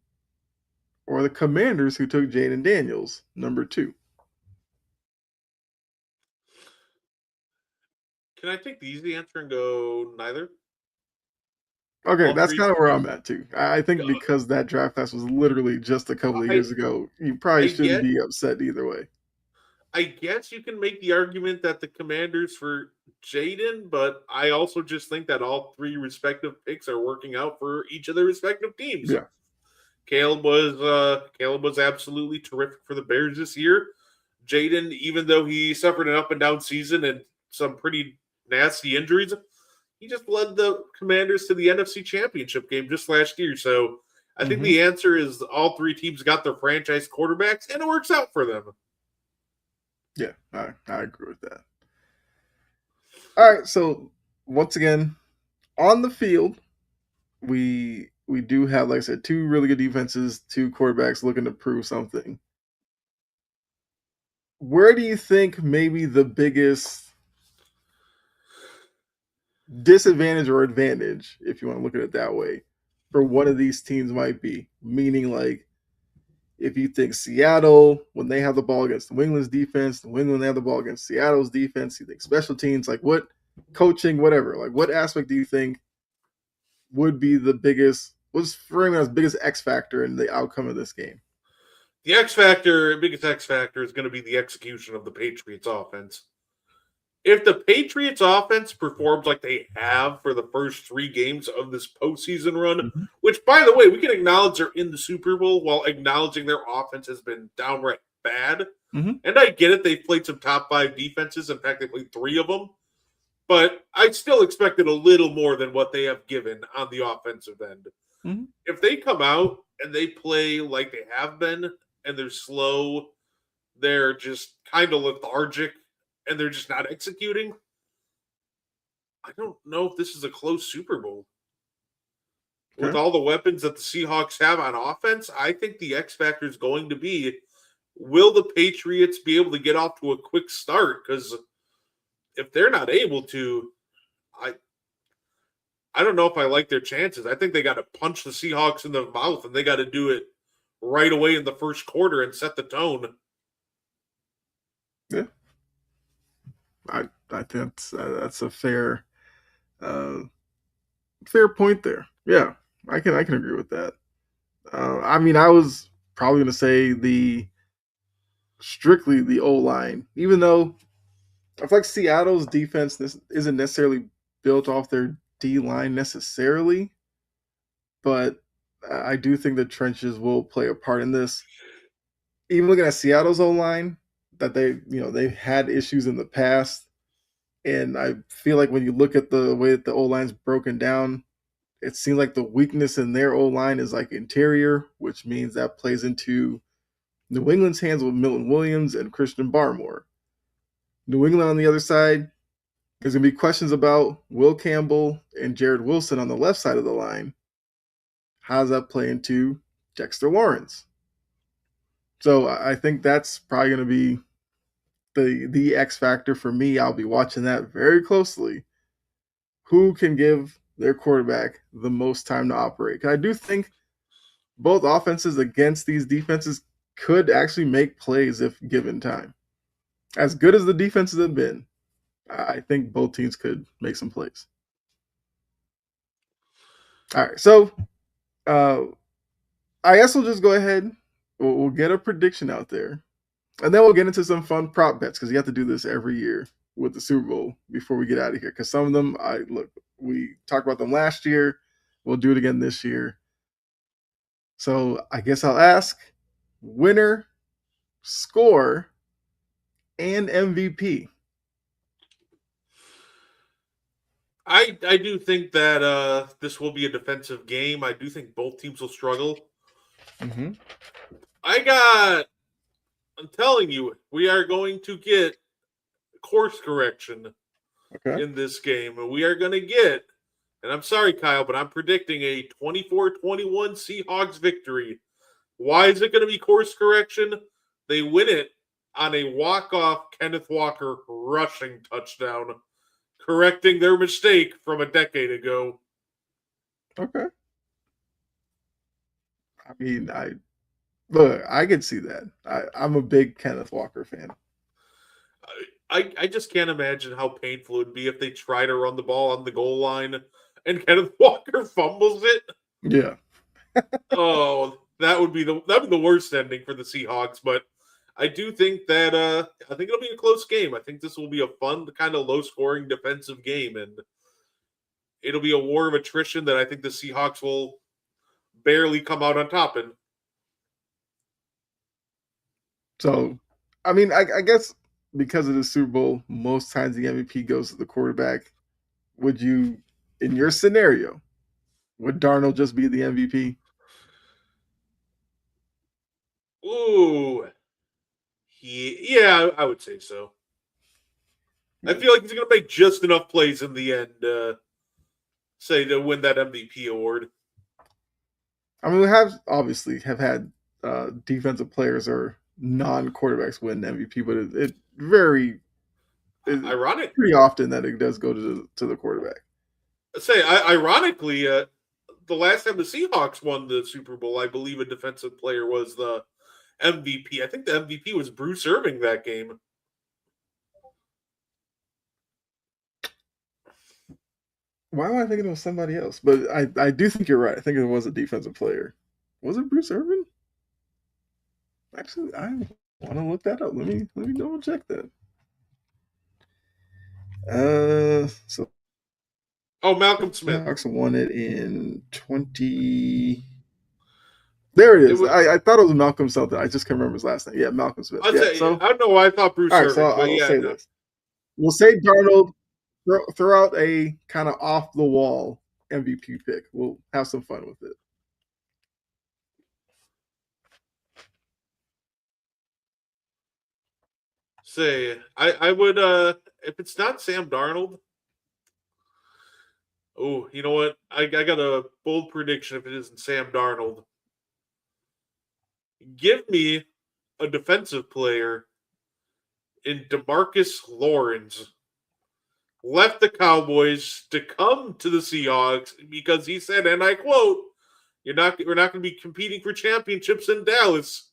or the Commanders, who took Jaden Daniels, number 2? Can I take the easy answer and go neither? Okay, that's kind of where I'm at too. I think because that draft class was literally just a couple of years ago, you probably shouldn't be upset either way. I guess you can make the argument that the Commanders for Jaden, but I also just think that all 3 respective picks are working out for each of their respective teams. Yeah. Caleb was absolutely terrific for the Bears this year. Jaden, even though he suffered an up and down season and some pretty nasty injuries, he just led the Commanders to the NFC Championship game just last year. So I think the answer is all 3 teams got their franchise quarterbacks, and it works out for them. Yeah, I agree with that. All right, so once again, on the field, we do have, like I said, 2 really good defenses, 2 quarterbacks looking to prove something. Where do you think maybe the biggest disadvantage or advantage, if you want to look at it that way, for one of these teams might be? Meaning, like, if you think Seattle, when they have the ball against New England's defense, New England, they have the ball against Seattle's defense, you think special teams, like what coaching, whatever, like what aspect do you think would be the biggest, what's framing as biggest X factor in the outcome of this game? The biggest X factor is going to be the execution of the Patriots offense. If the Patriots offense performs like they have for the first 3 games of this postseason run, which, by the way, we can acknowledge they're in the Super Bowl while acknowledging their offense has been downright bad. And I get it. They've played some top 5 defenses. In fact, they played 3 of them. But I still expected a little more than what they have given on the offensive end. If they come out and they play like they have been, and they're slow, they're just kind of lethargic, and they're just not executing, I don't know if this is a close Super Bowl. With all the weapons that the Seahawks have on offense, I think the X factor is going to be, will the Patriots be able to get off to a quick start? Because if they're not able to, I don't know if I like their chances. I think they got to punch the Seahawks in the mouth, and they got to do it right away in the first quarter and set the tone. Yeah. I think that's a fair point there. Yeah, I can agree with that. I mean, I was probably going to say strictly the O line, even though I feel like Seattle's defense isn't necessarily built off their D line necessarily, but I do think the trenches will play a part in this. Even looking at Seattle's O line, that they've had issues in the past, and I feel like when you look at the way that the O line's broken down, it seems like the weakness in their O line is like interior, which means that plays into New England's hands with Milton Williams and Christian Barmore. New England on the other side, there's going to be questions about Will Campbell and Jared Wilson on the left side of the line. How does that play into Dexter Lawrence? So I think that's probably going to be the X factor for me. I'll be watching that very closely. Who can give their quarterback the most time to operate? Because I do think both offenses against these defenses could actually make plays if given time. As good as the defenses have been, I think both teams could make some plays. All right, so I guess we'll just go ahead. We'll get a prediction out there, and then we'll get into some fun prop bets because you have to do this every year with the Super Bowl before we get out of here. Because some of them, we talked about them last year. We'll do it again this year. So I guess I'll ask winner, score, and MVP. I do think that this will be a defensive game. I do think both teams will struggle. Mm-hmm. I'm telling you, we are going to get course correction in this game. We are going to get, and I'm sorry, Kyle, but I'm predicting a 24-21 Seahawks victory. Why is it going to be course correction? They win it on a walk-off Kenneth Walker rushing touchdown, correcting their mistake from a decade ago. Okay. I mean, I can see that. I'm a big Kenneth Walker fan. I just can't imagine how painful it would be if they try to run the ball on the goal line and Kenneth Walker fumbles it. Yeah. Oh, that would be the worst ending for the Seahawks. But I do think that I think it'll be a close game. I think this will be a fun, kind of low-scoring defensive game, and it'll be a war of attrition that I think the Seahawks will barely come out on top in. So, I mean, I guess because of the Super Bowl, most times the MVP goes to the quarterback. Would you, in your scenario, would Darnold just be the MVP? Ooh. Yeah, I would say so. I feel like he's going to make just enough plays in the end, say, to win that MVP award. I mean, we obviously have had defensive players or non-quarterbacks win MVP, but it very ironic, pretty often that it does go to the quarterback. Ironically, the last time the Seahawks won the Super Bowl, I believe a defensive player was the MVP. I think the MVP was Bruce Irvin that game. Why am I thinking it was somebody else? But I do think you're right. I think it was a defensive player. Was it Bruce Irvin? Actually, I want to look that up. Let me double check that. So. Oh, Malcolm Smith. Seahawks won it in 20. There it is. I thought it was Malcolm something. I just can't remember his last name. Yeah, Malcolm Smith. I don't know why I thought Bruce Irvin. So I'll say this. We'll say Darnold, throw out a kind of off-the-wall MVP pick. We'll have some fun with it. I would, if it's not Sam Darnold, oh, you know what? I got a bold prediction if it isn't Sam Darnold. Give me a defensive player in DeMarcus Lawrence. Left the Cowboys to come to the Seahawks because he said, and I quote, we're not going to be competing for championships in Dallas.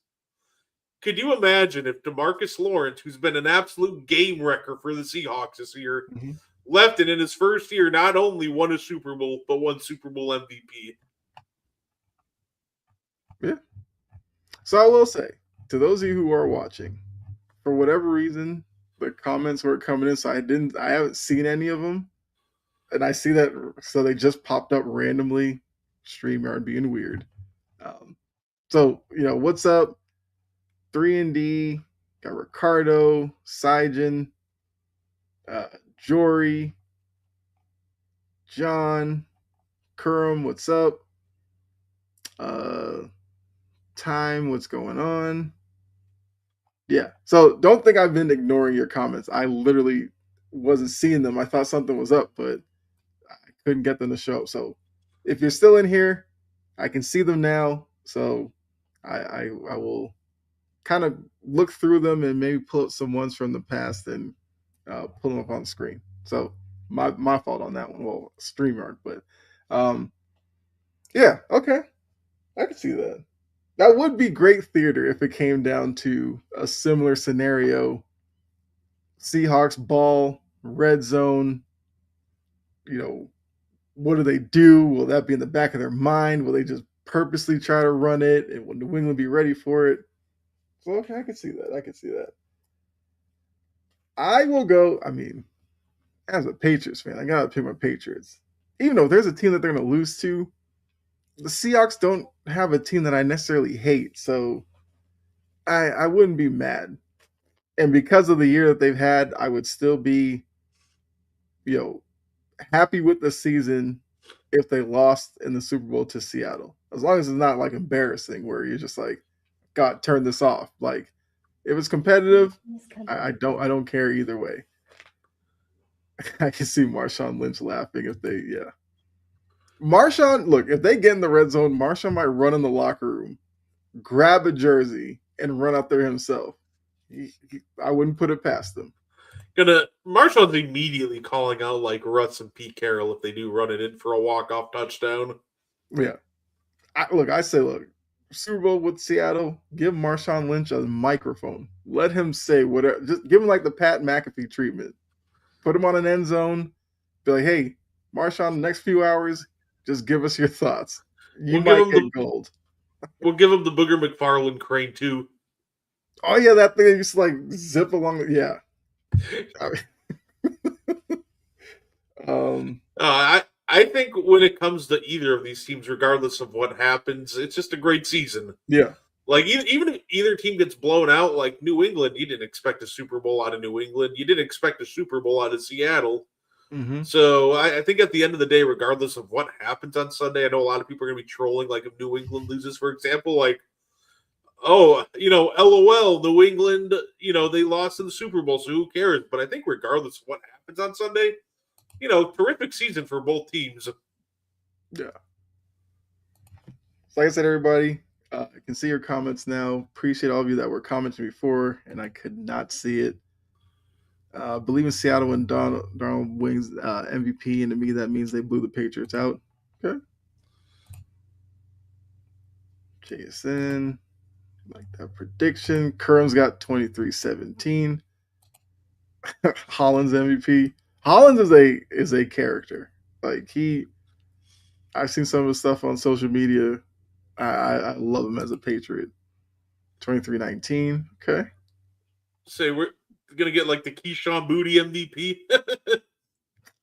Could you imagine if DeMarcus Lawrence, who's been an absolute game wrecker for the Seahawks this year, left and in his first year not only won a Super Bowl, but won Super Bowl MVP? Yeah. So I will say to those of you who are watching, for whatever reason, the comments weren't coming in, so I haven't seen any of them, and I see that, so they just popped up randomly. StreamYard being weird. Um, so what's up? 3 and D got Ricardo, Sijin, uh, Jory, John, Kurum, what's up? Uh, Time, what's going on? Yeah. So don't think I've been ignoring your comments. I literally wasn't seeing them. I thought something was up, but I couldn't get them to show up. So if you're still in here, I can see them now. So I will kind of look through them and maybe pull up some ones from the past and pull them up on the screen. So my fault on that one. Well, StreamYard, but um, yeah, okay, I can see that. That would be great theater if it came down to a similar scenario. Seahawks ball, red zone. You know, what do they do? Will that be in the back of their mind? Will they just purposely try to run it? And will New England be ready for it? So okay, I can see that. I can see that. I will go. I mean, as a Patriots fan, I gotta pick my Patriots. Even though there's a team that they're gonna lose to, the Seahawks don't have a team that I necessarily hate, so I wouldn't be mad. And because of the year that they've had, I would still be, you know, happy with the season if they lost in the Super Bowl to Seattle. As long as it's not like embarrassing where you're just like, God, turn this off. Like if it's competitive, I don't care either way. I can see Marshawn Lynch laughing if they Marshawn, look, if they get in the red zone, Marshawn might run in the locker room, grab a jersey, and run out there himself. I wouldn't put it past him. Marshall's immediately calling out like Russ and Pete Carroll if they do run it in for a walk-off touchdown. Yeah. I say, look, Super Bowl with Seattle, give Marshawn Lynch a microphone. Let him say whatever. Just give him like the Pat McAfee treatment. Put him on an end zone. Be like, hey, Marshawn, the next few hours, just give us your thoughts. You might get gold. We'll give him the Booger McFarland crane too. Oh yeah, that thing used to like zip along. Yeah. I think when it comes to either of these teams, regardless of what happens, it's just a great season. Yeah. Like even if either team gets blown out, like New England, you didn't expect a Super Bowl out of New England. You didn't expect a Super Bowl out of Seattle. Mm-hmm. So I think at the end of the day, regardless of what happens on Sunday, I know a lot of people are going to be trolling. Like if New England loses, for example, like, oh, LOL, New England, they lost in the Super Bowl, so who cares? But I think regardless of what happens on Sunday, terrific season for both teams. Yeah. So like I said, everybody, I can see your comments now. Appreciate all of you that were commenting before, and I could not see it. Believe in Seattle when Darnold wins MVP, and to me that means they blew the Patriots out. Okay. Jason, like that prediction. Curran's got 23-17. Hollins MVP. Hollins is a character. Like I've seen some of his stuff on social media. I love him as a Patriot. 23-19. Okay. Say we're gonna get like the Keyshawn Booty MVP.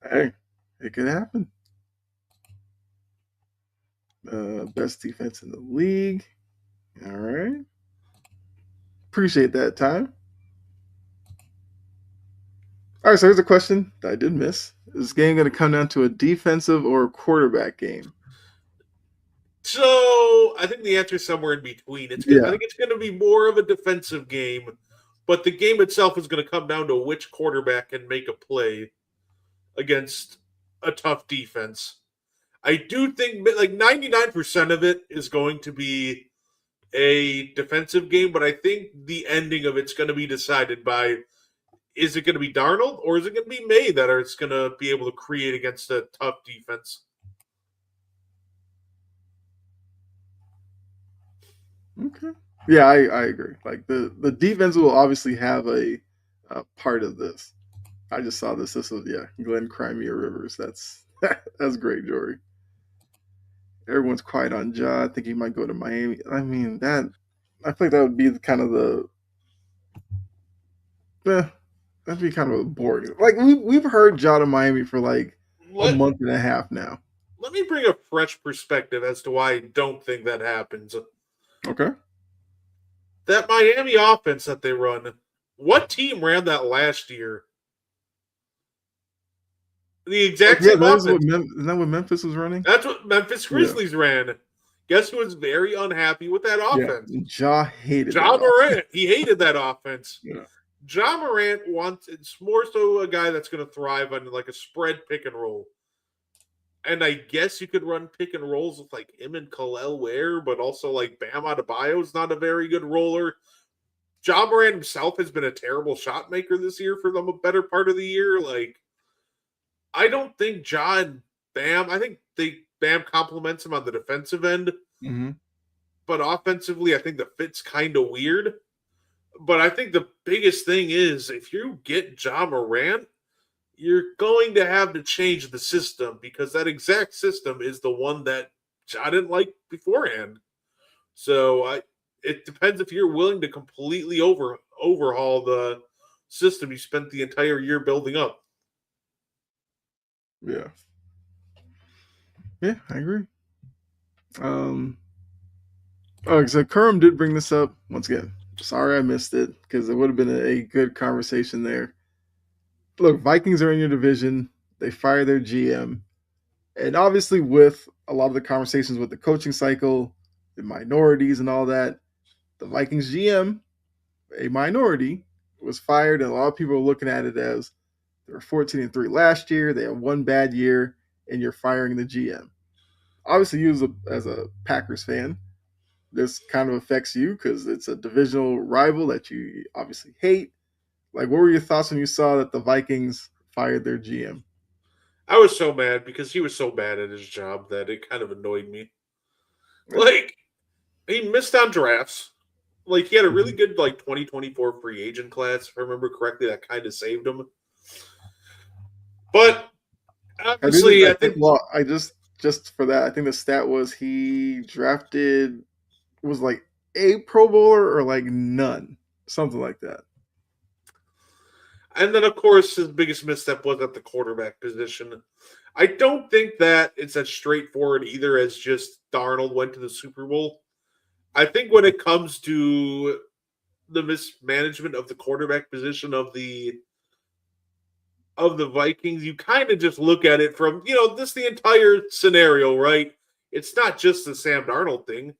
Hey, it could happen. Best defense in the league. All right. Appreciate that time. All right, so here's a question that I did miss. Is this game going to come down to a defensive or a quarterback game? So I think the answer is somewhere in between. I think it's going to be more of a defensive game, but the game itself is going to come down to which quarterback can make a play against a tough defense. I do think like 99% of it is going to be a defensive game, but I think the ending of it's going to be decided by, is it going to be Darnold or is it going to be May that is going to be able to create against a tough defense? Okay. Yeah, I agree. Like the defense will obviously have a part of this. I just saw this. This was Glenn Crimea Rivers. That's great, Jory. everyone's quiet on Ja. I think he might go to Miami. I mean, that I think that would be kind of that'd be kind of boring. Like we've heard Ja to Miami for like a Let month and a half now. let me bring a fresh perspective as to why I don't think that happens. Okay. That Miami offense that they run, what team ran that last year? The exact Yeah, same that is offense. isn't that what Memphis was running? That's what Memphis Yeah. Grizzlies ran. Guess who was very unhappy with that Yeah. offense? Ja hated Ja that offense. Morant. He hated that offense. Yeah. Ja Morant wants it's more so a guy that's going to thrive on like a spread pick and roll. And I guess you could run pick and rolls with like him and Khalil Ware, but also like Bam Adebayo is not a very good roller. Ja Morant himself has been a terrible shot maker this year for the better part of the year. Like, I don't think Ja and Bam, I think Bam complements him on the defensive end, Mm-hmm. but offensively, I think the fit's kind of weird. But I think the biggest thing is if you get Ja Morant, you're going to have to change the system because that exact system is the one that Ja didn't like beforehand. So it depends if you're willing to completely overhaul the system you spent the entire year building up. Yeah. Yeah, I agree. Oh, so Kerm did bring this up once again. Sorry I missed it because it would have been a good conversation there. Look, Vikings are in your division. They fire their GM, and obviously with a lot of the conversations with the coaching cycle, the minorities and all that, the Vikings GM, a minority, was fired, and a lot of people are looking at it as they were 14-3 last year. They had one bad year, and you're firing the GM. Obviously, you as a Packers fan, this kind of affects you because it's a divisional rival that you obviously hate. Like, what were your thoughts when you saw that the Vikings fired their GM? I was so mad because he was so bad at his job that it kind of annoyed me. Like, he missed on drafts. Like, he had a really good, like, 2024 free agent class, if I remember correctly, that kind of saved him. But obviously, I think Well, I just for that, I think the stat was he drafted was like a Pro Bowler or like none, something like that. and then, of course, his biggest misstep was at the quarterback position. I don't think that it's as straightforward either as just Darnold went to the Super Bowl. I think when it comes to the mismanagement of the quarterback position of the Vikings, you kind of just look at it from, this the entire scenario, right? It's not just the Sam Darnold thing.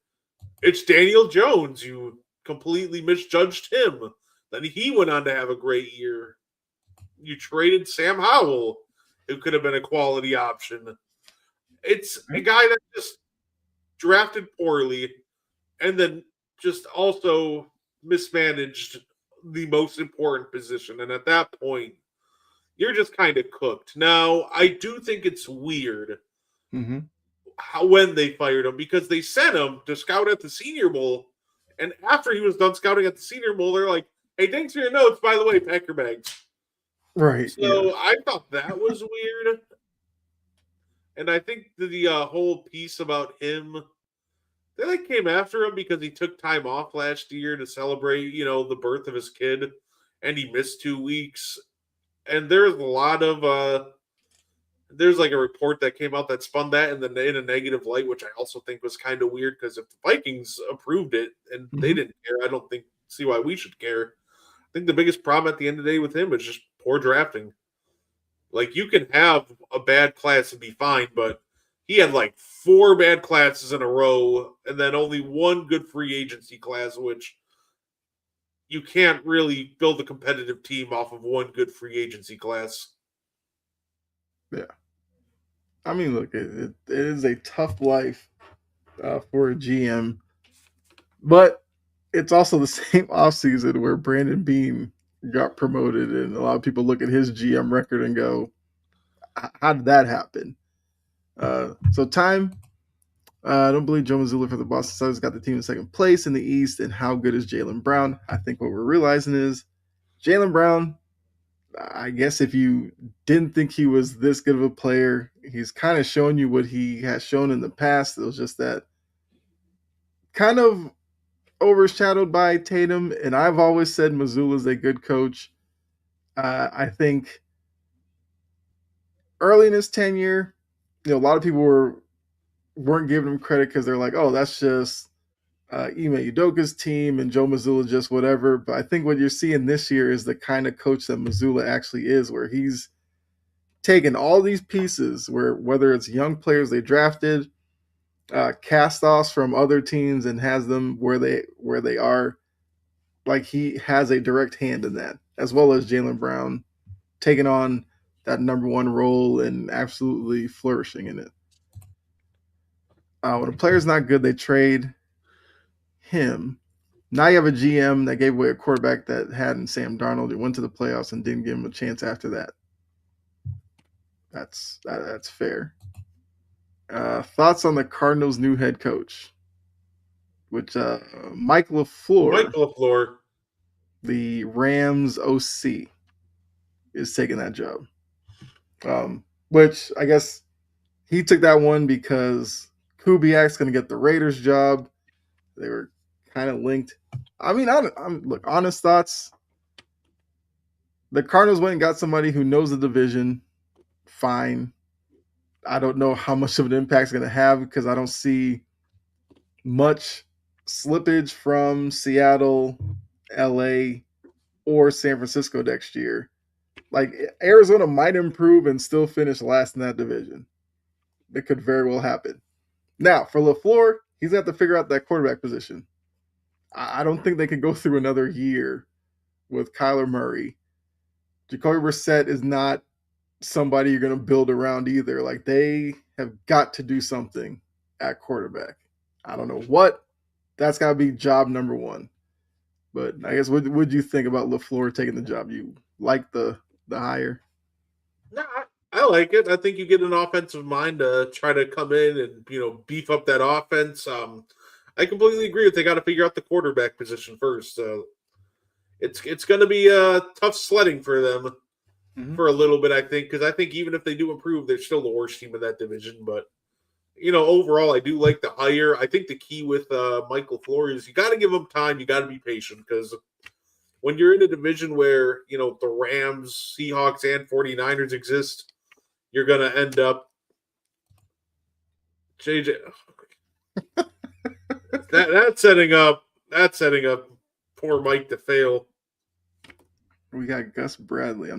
It's Daniel Jones. You completely misjudged him. Then he went on to have a great year. You traded Sam Howell, who could have been a quality option. It's a guy that just drafted poorly and then just also mismanaged the most important position. And at that point, you're just kind of cooked. Now, I do think it's weird Mm-hmm. how when they fired him because they sent him to scout at the Senior Bowl, and after he was done scouting at the Senior Bowl, they're like, "Hey, thanks for your notes. By the way, pack your bags." Right. Yeah. So I thought that was weird, and I think the whole piece about him, they like came after him because he took time off last year to celebrate, the birth of his kid, and he missed 2 weeks. And there's a lot of there's like a report that came out that spun that in a negative light, which I also think was kind of weird because if the Vikings approved it and they Mm-hmm. didn't care, I don't see why we should care. I think the biggest problem at the end of the day with him is just poor drafting. Like you can have a bad class and be fine, but he had like 4 bad classes in a row and then only one good free agency class, which you can't really build a competitive team off of one good free agency class. Yeah. I mean, look, it is a tough life for a GM, but it's also the same offseason where Brandon Beam got promoted, and a lot of people look at his GM record and go, "How did that happen?" So time. I don't believe Joe Mazzulla for the Boston Celtics got the team in second place in the East. And how good is Jaylen Brown? I think what we're realizing is Jaylen Brown. I guess if you didn't think he was this good of a player, He's kind of shown you what he has shown in the past. It was just that kind of overshadowed by Tatum. And I've always said Missoula's a good coach. I think early in his tenure, a lot of people weren't giving him credit because they're like, oh, that's just Ime Udoka's team and Joe Mazzulla just whatever. But I think what you're seeing this year is the kind of coach that Mazzulla actually is, where he's taken all these pieces, whether it's young players they drafted, cast-offs from other teams, and has them where they are. Like he has a direct hand in that, as well as Jaylen Brown taking on that number one role and absolutely flourishing in it. When a player's not good, they trade him. Now you have a GM that gave away a quarterback that had in Sam Darnold. He went to the playoffs and didn't give him a chance after that. That's fair. Thoughts on the Cardinals' new head coach, which Mike LaFleur. Mike LaFleur, the Rams OC, is taking that job. Which I guess he took that one because Kubiak's going to get the Raiders job. They were kind of linked. I mean, look, honest thoughts. The Cardinals went and got somebody who knows the division. Fine. I don't know how much of an impact it's going to have because I don't see much slippage from Seattle, LA, or San Francisco next year. Like Arizona might improve and still finish last in that division. It could very well happen. Now, for LaFleur, he's going to have to figure out that quarterback position. I don't think they can go through another year with Kyler Murray. Jacoby Brissett is not somebody you're going to build around either. Like they have got to do something at quarterback. I don't know what. That's got to be job number one. But I guess what would you think about LaFleur taking the job? You like the hire? No, I like it. I think you get an offensive mind to try to come in and beef up that offense. I completely agree with they got to figure out the quarterback position first. It's going to be tough sledding for them for a little bit, I think, because I think even if they do improve, they're still the worst team in that division. But overall, I do like the hire. I think the key with Mike LaFleur is you got to give him time. You got to be patient because when you're in a division where, the Rams, Seahawks, and 49ers exist, you're going to end up JJ. That's setting up poor Mike to fail. We got Gus Bradley.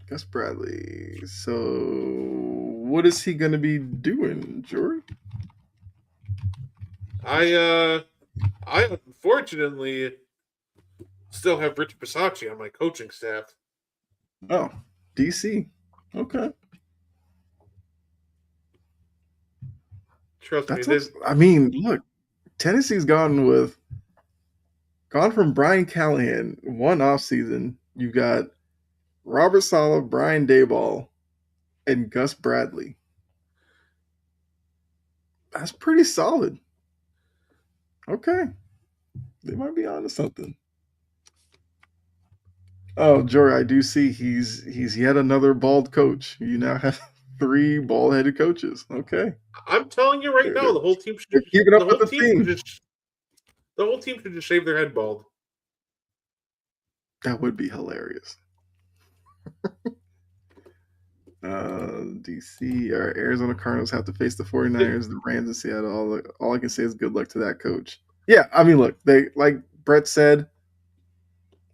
Gus Bradley. So what is he going to be doing, Jory? I unfortunately still have Rich Bisaccia on my coaching staff. Oh, DC. Okay. Trust me. Look, Tennessee's gone from Brian Callahan one offseason. You've got Robert Saleh, Brian Daboll, and Gus Bradley. That's pretty solid. Okay. They might be onto something. Oh, Jory, I do see he's yet another bald coach. You now have 3 bald-headed coaches. Okay. I'm telling you right now, the whole team should keeping up with the theme. The whole team should just shave their head bald. That would be hilarious. DC or Arizona Cardinals have to face the 49ers, the Rams, and Seattle. All I can say is good luck to that coach. Yeah, I mean, look, they like Brett said,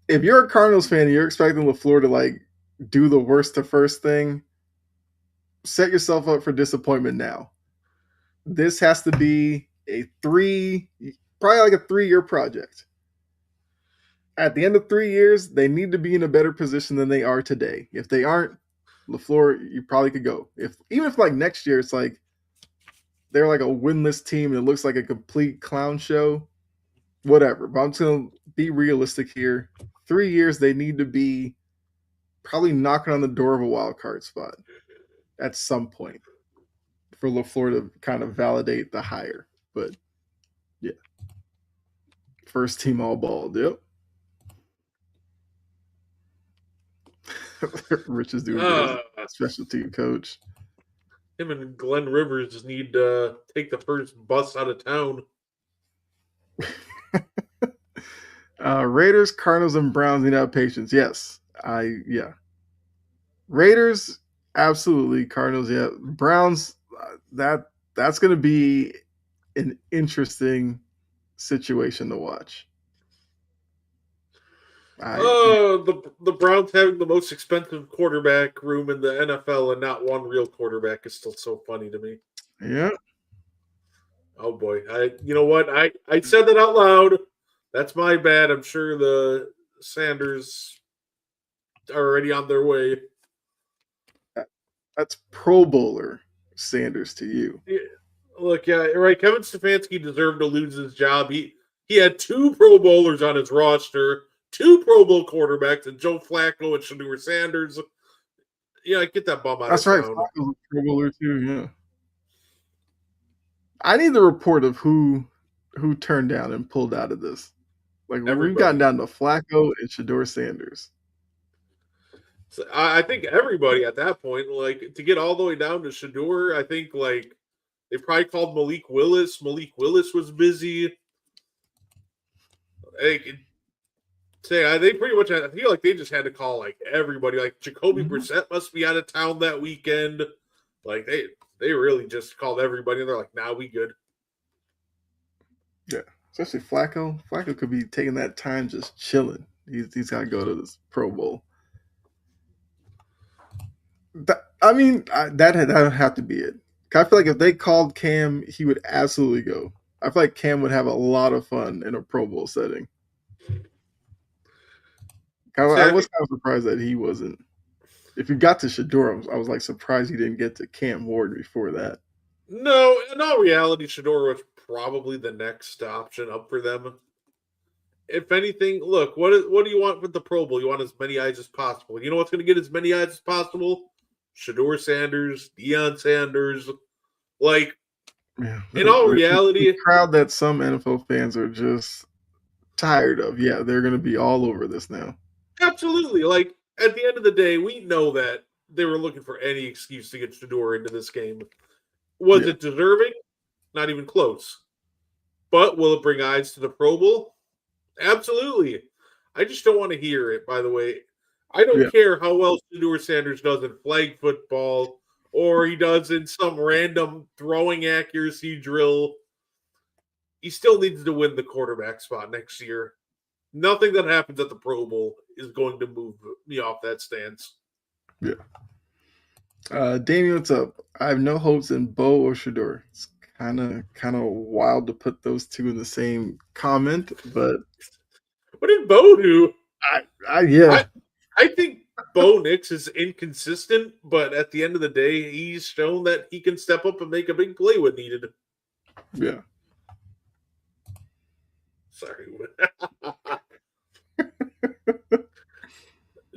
if you're a Cardinals fan and you're expecting LaFleur to do the worst to first thing, set yourself up for disappointment now. This has to be probably like a 3-year project. At the end of 3 years, they need to be in a better position than they are today. If they aren't, LaFleur, you probably could go. Even if next year it's like they're like a winless team and it looks like a complete clown show, whatever. But I'm just going to be realistic here. 3 years, they need to be probably knocking on the door of a wild card spot at some point for LaFleur to kind of validate the hire. But yeah, first team all bald. Yep. Rich is doing crazy. special team coach. Him and Glenn Rivers need to take the first bus out of town. Raiders, Cardinals, and Browns need to have patience. Yes, yeah. Raiders, absolutely. Cardinals, yeah. Browns, that's going to be an interesting situation to watch. The Browns having the most expensive quarterback room in the NFL and not one real quarterback is still so funny to me. Yeah. Oh boy, you know what? I said that out loud. That's my bad. I'm sure the Sanders are already on their way. That's Pro Bowler Sanders to you. Yeah, look, yeah, right. Kevin Stefanski deserved to lose his job. He had 2 Pro Bowlers on his roster, 2 Pro Bowl quarterbacks, and Joe Flacco and Shedeur Sanders. Yeah, get that bum out That's of right. town. Flacco's a Pro Bowler too. Yeah. I need the report of who turned down and pulled out of this. Like Everybody. we've gotten down to Flacco and Shedeur Sanders. So I think everybody at that point, like to get all the way down to Shedeur, I think like they probably called Malik Willis. Malik Willis was busy. They pretty much had, I feel like they just had to call like everybody. Like Jacoby Brissett must be out of town that weekend. Like they really just called everybody and they're like, nah, we good. Yeah. Especially Flacco. Flacco could be taking that time just chilling. He's got to go to this Pro Bowl. That would have to be it. I feel like if they called Cam, he would absolutely go. I feel like Cam would have a lot of fun in a Pro Bowl setting. I was kind of surprised that he wasn't. If you got to Shedeur, I was like surprised he didn't get to Cam Ward before that. No, in all reality, Shedeur was probably the next option up for them. If anything, look, what do you want with the Pro Bowl? You want as many eyes as possible. You know what's going to get as many eyes as possible? Shedeur Sanders, Deion Sanders. Like, yeah, in all reality, the crowd that some NFL fans are just tired of. Yeah, they're going to be all over this now. Absolutely. Like, at the end of the day, we know that they were looking for any excuse to get Shedeur into this game. Was it deserving? Not even close. But will it bring eyes to the Pro Bowl? Absolutely. I just don't want to hear it, by the way. I don't care how well Shedeur Sanders does in flag football or he does in some random throwing accuracy drill. He still needs to win the quarterback spot next year. Nothing that happens at the Pro Bowl is going to move me off that stance. Yeah. Damien, what's up? I have no hopes in Bo or Shedeur. It's kind of wild to put those two in the same comment, but what did Bo do? I think Bo Nix is inconsistent, but at the end of the day, he's shown that he can step up and make a big play when needed. Yeah. Sorry.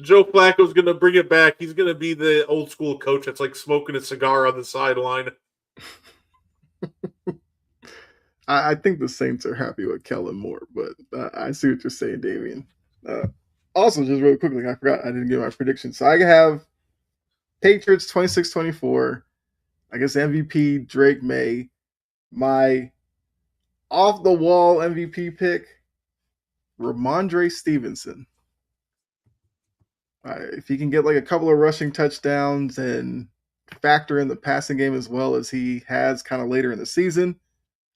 Joe Flacco's going to bring it back. He's going to be the old school coach that's like smoking a cigar on the sideline. I think the Saints are happy with Kellen Moore, but I see what you're saying, Damien. Also, just really quickly, I forgot I didn't give my prediction. So I have Patriots 26-24. I guess MVP Drake May. My off the wall MVP pick, Ramondre Stevenson. If he can get like a couple of rushing touchdowns and factor in the passing game as well as he has kind of later in the season,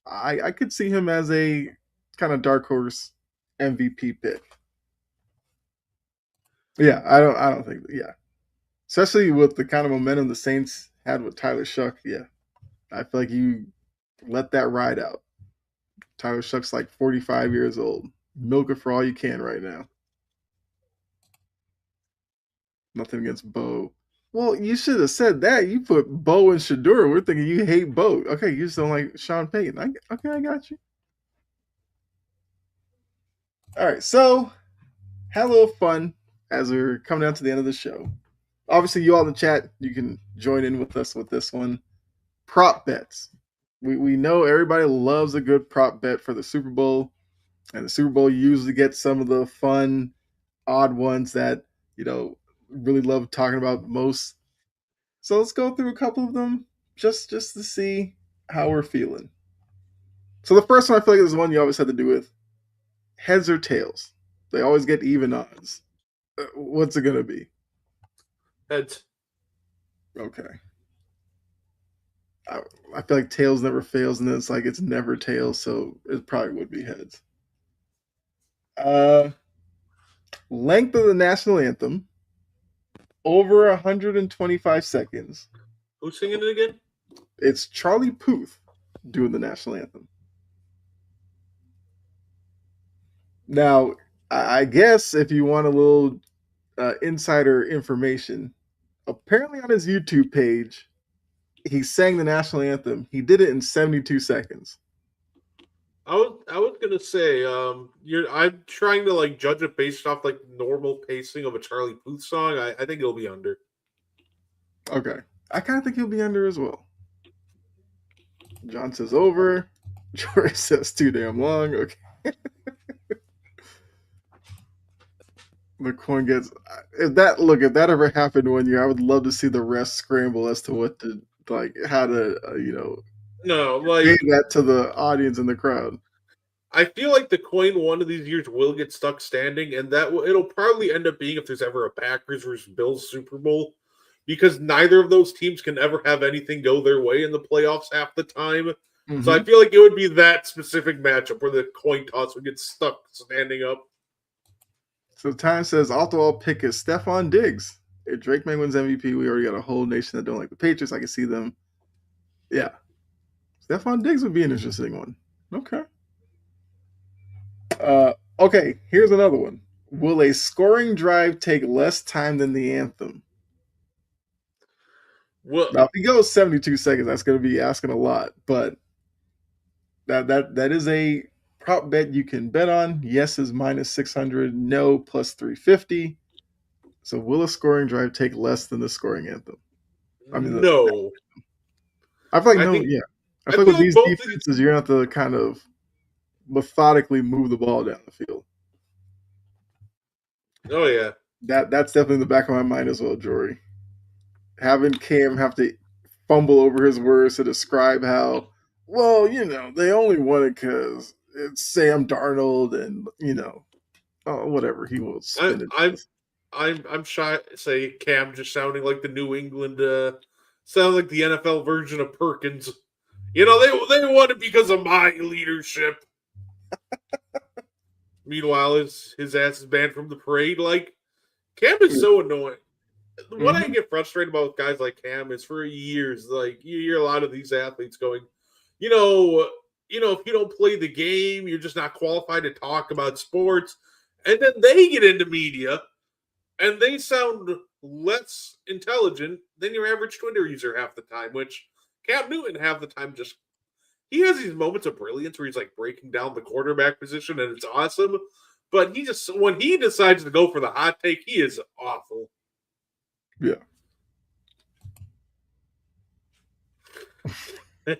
I could see him as a kind of dark horse MVP pick. Yeah, I don't think. Yeah, especially with the kind of momentum the Saints had with Tyler Shough. Yeah, I feel like you let that ride out. Tyler Shough's like 45 years old. Milk it for all you can right now. Nothing against Bo. Well, you should have said that. You put Bo and Shedeur. We're thinking you hate Bo. Okay, you just don't like Sean Payton. Okay, I got you. All right, so had a little fun as we're coming down to the end of the show. Obviously, you all in the chat, you can join in with us with this one. Prop bets. We know everybody loves a good prop bet for the Super Bowl, and the Super Bowl usually gets some of the fun, odd ones that really love talking about most. So let's go through a couple of them just to see how we're feeling. So the first one I feel like is the one you always have to do with heads or tails. They always get even odds. What's it gonna be? Heads. Okay. I feel like tails never fails, and then it's like it's never tails, so it probably would be heads. Uh, Length of the national anthem over 125 seconds. Who's singing it again? It's Charlie Puth doing the national anthem. Now, I guess if you want a little insider information, apparently on his YouTube page, he sang the national anthem. He did it in 72 seconds. I was gonna say, I'm trying to like judge it based off like normal pacing of a Charlie Puth song. I think it'll be under. Okay. I kind of think he'll be under as well. John says over. Jory says too damn long. Okay. The coin gets if that ever happened one year, I would love to see the rest scramble as to what to how to no like that to the audience and the crowd. I feel like the coin one of these years will get stuck standing, and it'll probably end up being if there's ever a Packers versus Bills Super Bowl, because neither of those teams can ever have anything go their way in the playoffs half the time. Mm-hmm. So I feel like it would be that specific matchup where the coin toss would get stuck standing up. So Time says, I'll pick is Stephon Diggs. If Drake May wins MVP, we already got a whole nation that don't like the Patriots. I can see them. Yeah. Stephon Diggs would be an interesting one. Okay. Okay, here's another one. Will a scoring drive take less time than the anthem? Well, now, if he goes 72 seconds, that's going to be asking a lot. But that is a prop bet you can bet on. Yes is minus 600. No plus 350. So will a scoring drive take less than the scoring anthem? I mean, no. I feel like yeah. I feel like with these defenses, you're going to have to kind of methodically move the ball down the field. Oh yeah. That's definitely in the back of my mind as well, Jory. Having Cam have to fumble over his words to describe how, well, they only won it because it's Sam Darnold and, whatever he will spin it. I'm shy to say Cam just sounding like the New England, sound like the NFL version of Perkins. They won it because of my leadership. Meanwhile, his ass is banned from the parade. Like, Cam is so annoying. What I get frustrated about with guys like Cam is for years, like, you hear a lot of these athletes going, if you don't play the game, you're just not qualified to talk about sports. And then they get into media and they sound less intelligent than your average Twitter user half the time, which Cam Newton half the time he has these moments of brilliance where he's like breaking down the quarterback position and it's awesome. But when he decides to go for the hot take, he is awful. Yeah. The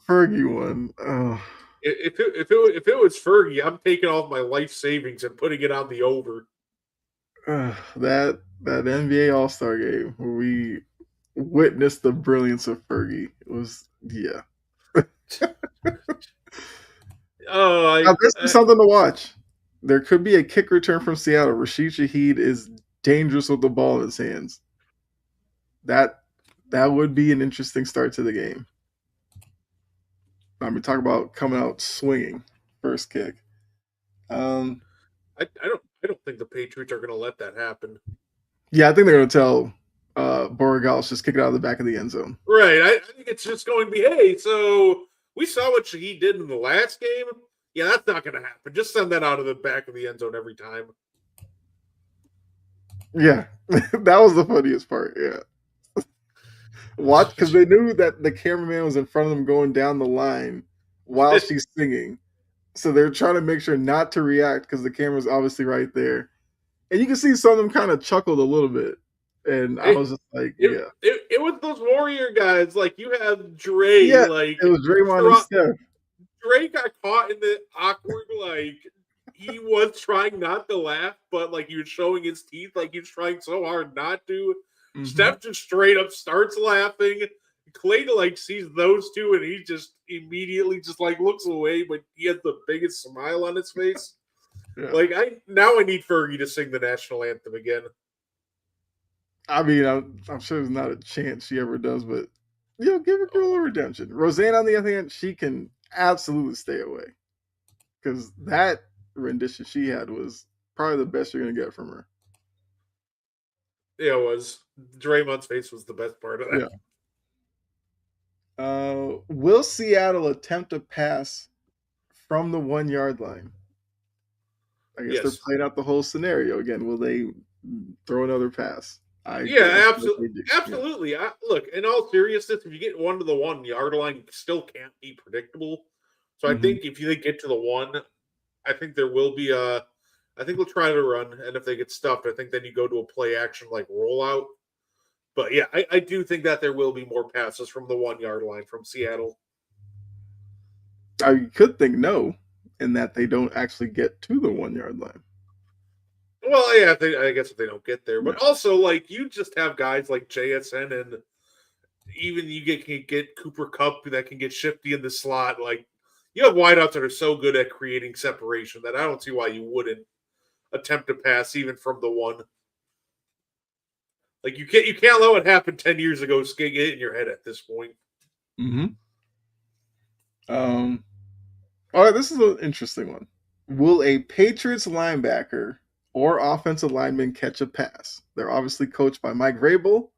Fergie one. Oh. If it was Fergie, I'm taking off my life savings and putting it on the over. That NBA All-Star game where we witnessed the brilliance of Fergie. It was this is something to watch. There could be a kick return from Seattle. Rashid Shaheed is dangerous with the ball in his hands. That would be an interesting start to the game. I mean, talk about coming out swinging first kick. I don't think the Patriots are going to let that happen. Yeah, I think they're going to tell Borregales just kick it out of the back of the end zone. Right. I think it's just going to be, hey, so we saw what Shaheed did in the last game. Yeah, that's not going to happen. Just send that out of the back of the end zone every time. Yeah, that was the funniest part. Yeah. Watch, because they knew that the cameraman was in front of them going down the line while she's singing. So they're trying to make sure not to react because the camera's obviously right there. And you can see some of them kind of chuckled a little bit. And I was just like, It was those Warrior guys. Like, you have Dre. Yeah, it was Draymond and Steph. Dre got caught in the awkward, he was trying not to laugh, but like he was showing his teeth, like he was trying so hard not to. Mm-hmm. Steph just straight up starts laughing. Clay like sees those two, and he just immediately just like looks away, but he has the biggest smile on his face. Yeah. Like I need Fergie to sing the national anthem again. I mean, I'm sure there's not a chance she ever does, but give a girl a redemption. Roseanne, on the other hand, she can absolutely stay away because that rendition she had was probably the best you're gonna get from her. Yeah, it was. Draymond's face was the best part of that. Yeah. Will Seattle attempt a pass from the 1 yard line? I guess they're Yes. playing out the whole scenario again. Will they throw another pass? I Yeah, feel like they do. Yeah. absolutely. Look, in all seriousness, if you get one to the 1 yard line, still can't be predictable. So I Mm-hmm. think if they get to the one, I think there will be a. I think they'll try to run, and if they get stuffed, I think then you go to a play action like rollout. But yeah, I do think that there will be more passes from the 1 yard line from Seattle. I could think no, in that they don't actually get to the 1 yard line. Well, yeah, I guess if they don't get there, but Yeah. also like you just have guys like JSN and even you can get Cooper Cup that can get shifty in the slot. Like you have wideouts that are so good at creating separation that I don't see why you wouldn't attempt to pass even from the one. Like you can't let what happened 10 years ago get in your head at this point. Mm-hmm. Um. All right, this is an interesting one. Will a Patriots linebacker or offensive lineman catch a pass? They're obviously coached by Mike Vrabel,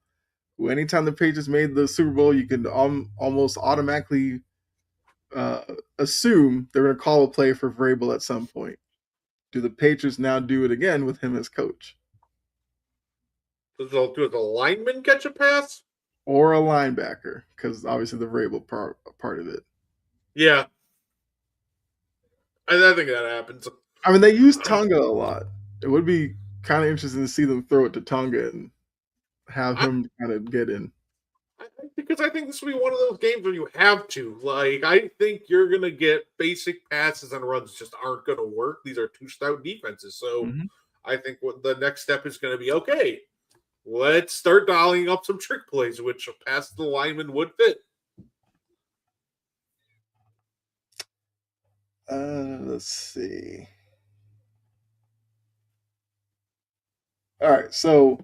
who anytime the Patriots made the Super Bowl, you can almost automatically uh, assume they're going to call a play for Vrabel at some point. Do the Patriots now do it again with him as coach? Does the lineman catch a pass? Or a linebacker? Because obviously the Vrabel part of it. Yeah, I think that happens. I mean, they use Tonga a lot. It would be kind of interesting to see them throw it to Tonga and have I, him kind of get in. because I think this will be one of those games where you have to. Like, I think you're gonna get basic passes and runs just aren't gonna work. These are two stout defenses, so Mm-hmm. I think what the next step is going to be okay. Let's start dialing up some trick plays, which a pass to the lineman would fit. Let's see. All right, so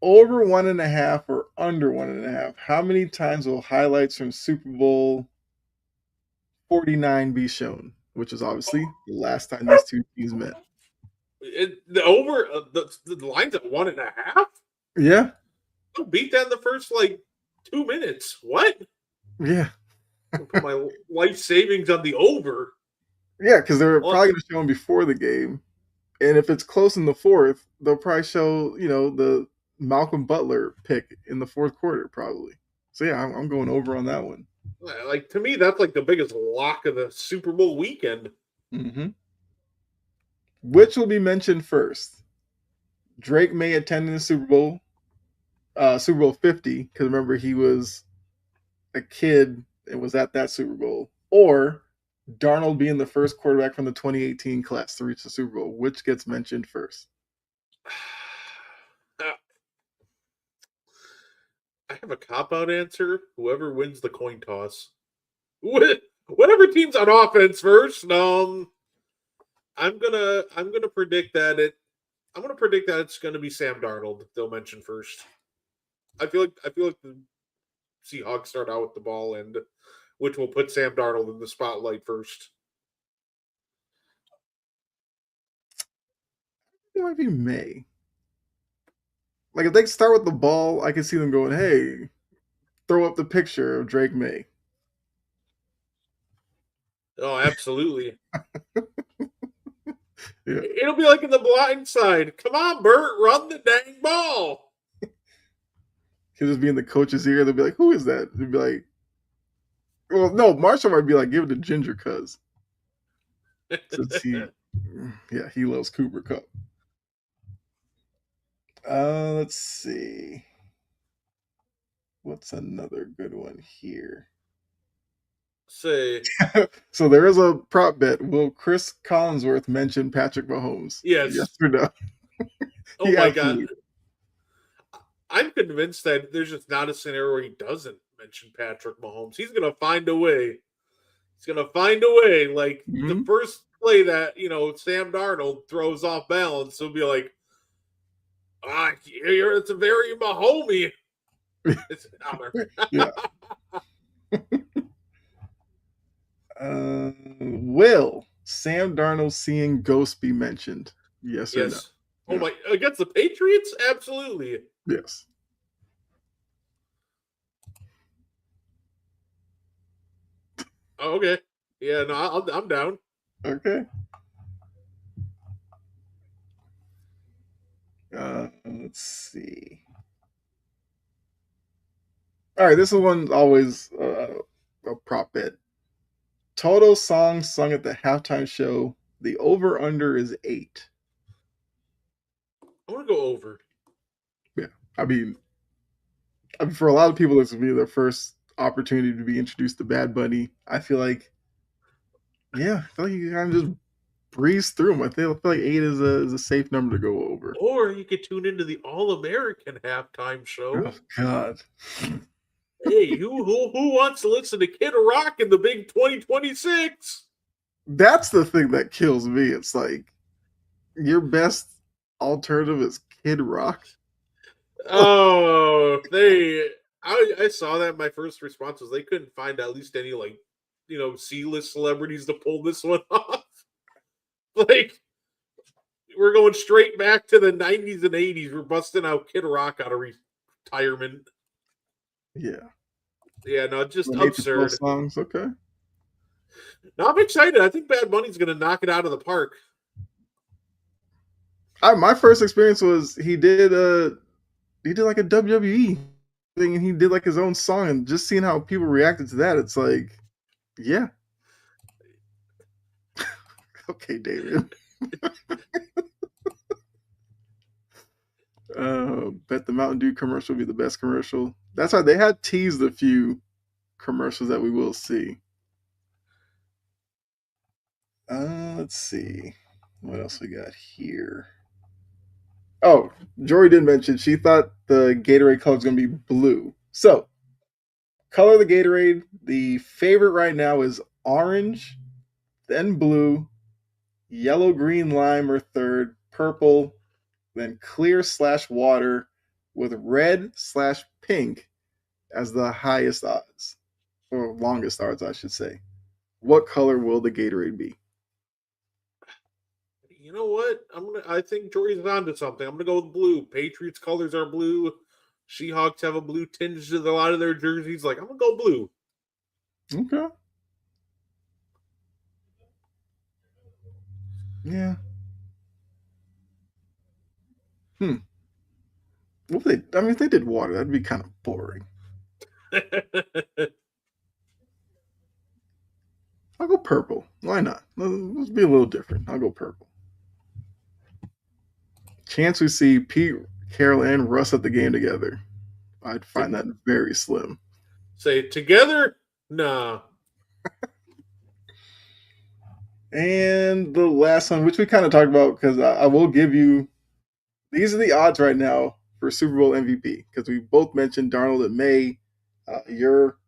over 1.5 or under 1.5. How many times will highlights from Super Bowl 49 be shown? Which is obviously the last time these two teams met. The over the line's at 1.5. Yeah, I'll beat that in the first like 2 minutes. What? yeah, I'll put my life savings on the over. yeah. Because they're Well, probably going to show them before the game, and if it's close in the fourth, they'll probably show the Malcolm Butler pick in the fourth quarter, probably. So yeah, I'm going over on that one. like to me, that's like the biggest lock of the Super Bowl weekend. Mm-hmm. Which will be mentioned first? Drake May attending the Super Bowl 50, because remember he was a kid and was at that Super Bowl, or Darnold being the first quarterback from the 2018 class to reach the Super Bowl. Which gets mentioned first? I have a cop out answer. Whoever wins the coin toss. Whatever team's on offense first. I'm gonna predict that it's gonna be Sam Darnold. They'll mention first. I feel like the Seahawks start out with the ball, and which will put Sam Darnold in the spotlight first. It might be May. Like if they start with the ball, I can see them going, "Hey, throw up the picture of Drake May." Oh, absolutely. Yeah, It'll be like in the blind side. Come on, Bert, run the dang ball. he'll just be in the coach's ear. They'll be like, "Who is that?" They'll be like, "Well, no." Marshall might be like, "Give it to Ginger Cuz," since he loves Cooper Cup. Let's see. What's another good one here? Say So there is a prop bet. Will Chris Collinsworth mention Patrick Mahomes? Yes yes. or no? Oh He my god. absolutely. I'm convinced that there's just not a scenario where he doesn't mention Patrick Mahomes. He's gonna find a way. He's gonna find a way. Like the Mhm. first play that Sam Darnold throws off balance, he'll be like, it's a very Mahomey. It's an honor. Yeah. Will Sam Darnold seeing ghosts be mentioned? Yes or no? Yes. Oh Yeah. my! Against the Patriots, absolutely. Yes. Oh, okay. Yeah, no, I'm down. Okay. Let's see. All right, this is one always a prop bet. Total songs sung at the halftime show. The over under is 8. I want to go over. Yeah, I mean, for a lot of people, this will be their first opportunity to be introduced to Bad Bunny. I feel like, yeah, I feel like you kind of just breeze through them. I feel like 8 is a safe number to go over. Or you could tune into the All American halftime Oh show. God, Hey, who wants to listen to Kid Rock in the big 2026? that's the thing that kills me. It's like your best alternative is Kid Rock. Oh, I saw that. My first response was they couldn't find at least any C-list celebrities to pull this one off. Like we're going straight back to the 90s and 80s. We're busting out Kid Rock out of retirement. Yeah, Yeah, no, just when 8 to 12 absurd. songs. Okay. No, I'm excited. I think Bad Bunny's going to knock it out of the park. My first experience was he did like a WWE thing and he did like his own song and just seeing how people reacted to that, it's like, yeah. Okay, David. Bet the Mountain Dew commercial will be the best commercial. That's why they had teased a few commercials that we will see. Let's see. What else we got here? Oh, Jory did mention she thought the Gatorade color was going to be blue. So, color of the Gatorade, the favorite right now is orange, then blue, yellow, green, lime are third, purple, then clear/water, with red/pink as the highest odds, or longest odds, I should say. What color will the Gatorade be? You know what? I think Jory's onto something. I'm gonna go with blue. Patriots colors are blue. Seahawks have a blue tinge to a lot of their jerseys. Like I'm gonna go blue. Okay. Yeah. Hmm. What if they? I mean, if they did water, that'd be kind of boring. I'll go purple. Why not? Let's be a little different. I'll go purple. Chance we see Pete Carroll and Russ at the game together. I'd find that very slim. Say together? Nah. And the last one, which we kind of talked about, because I will give you these are the odds right now for Super Bowl MVP, because we both mentioned Darnold and May. Your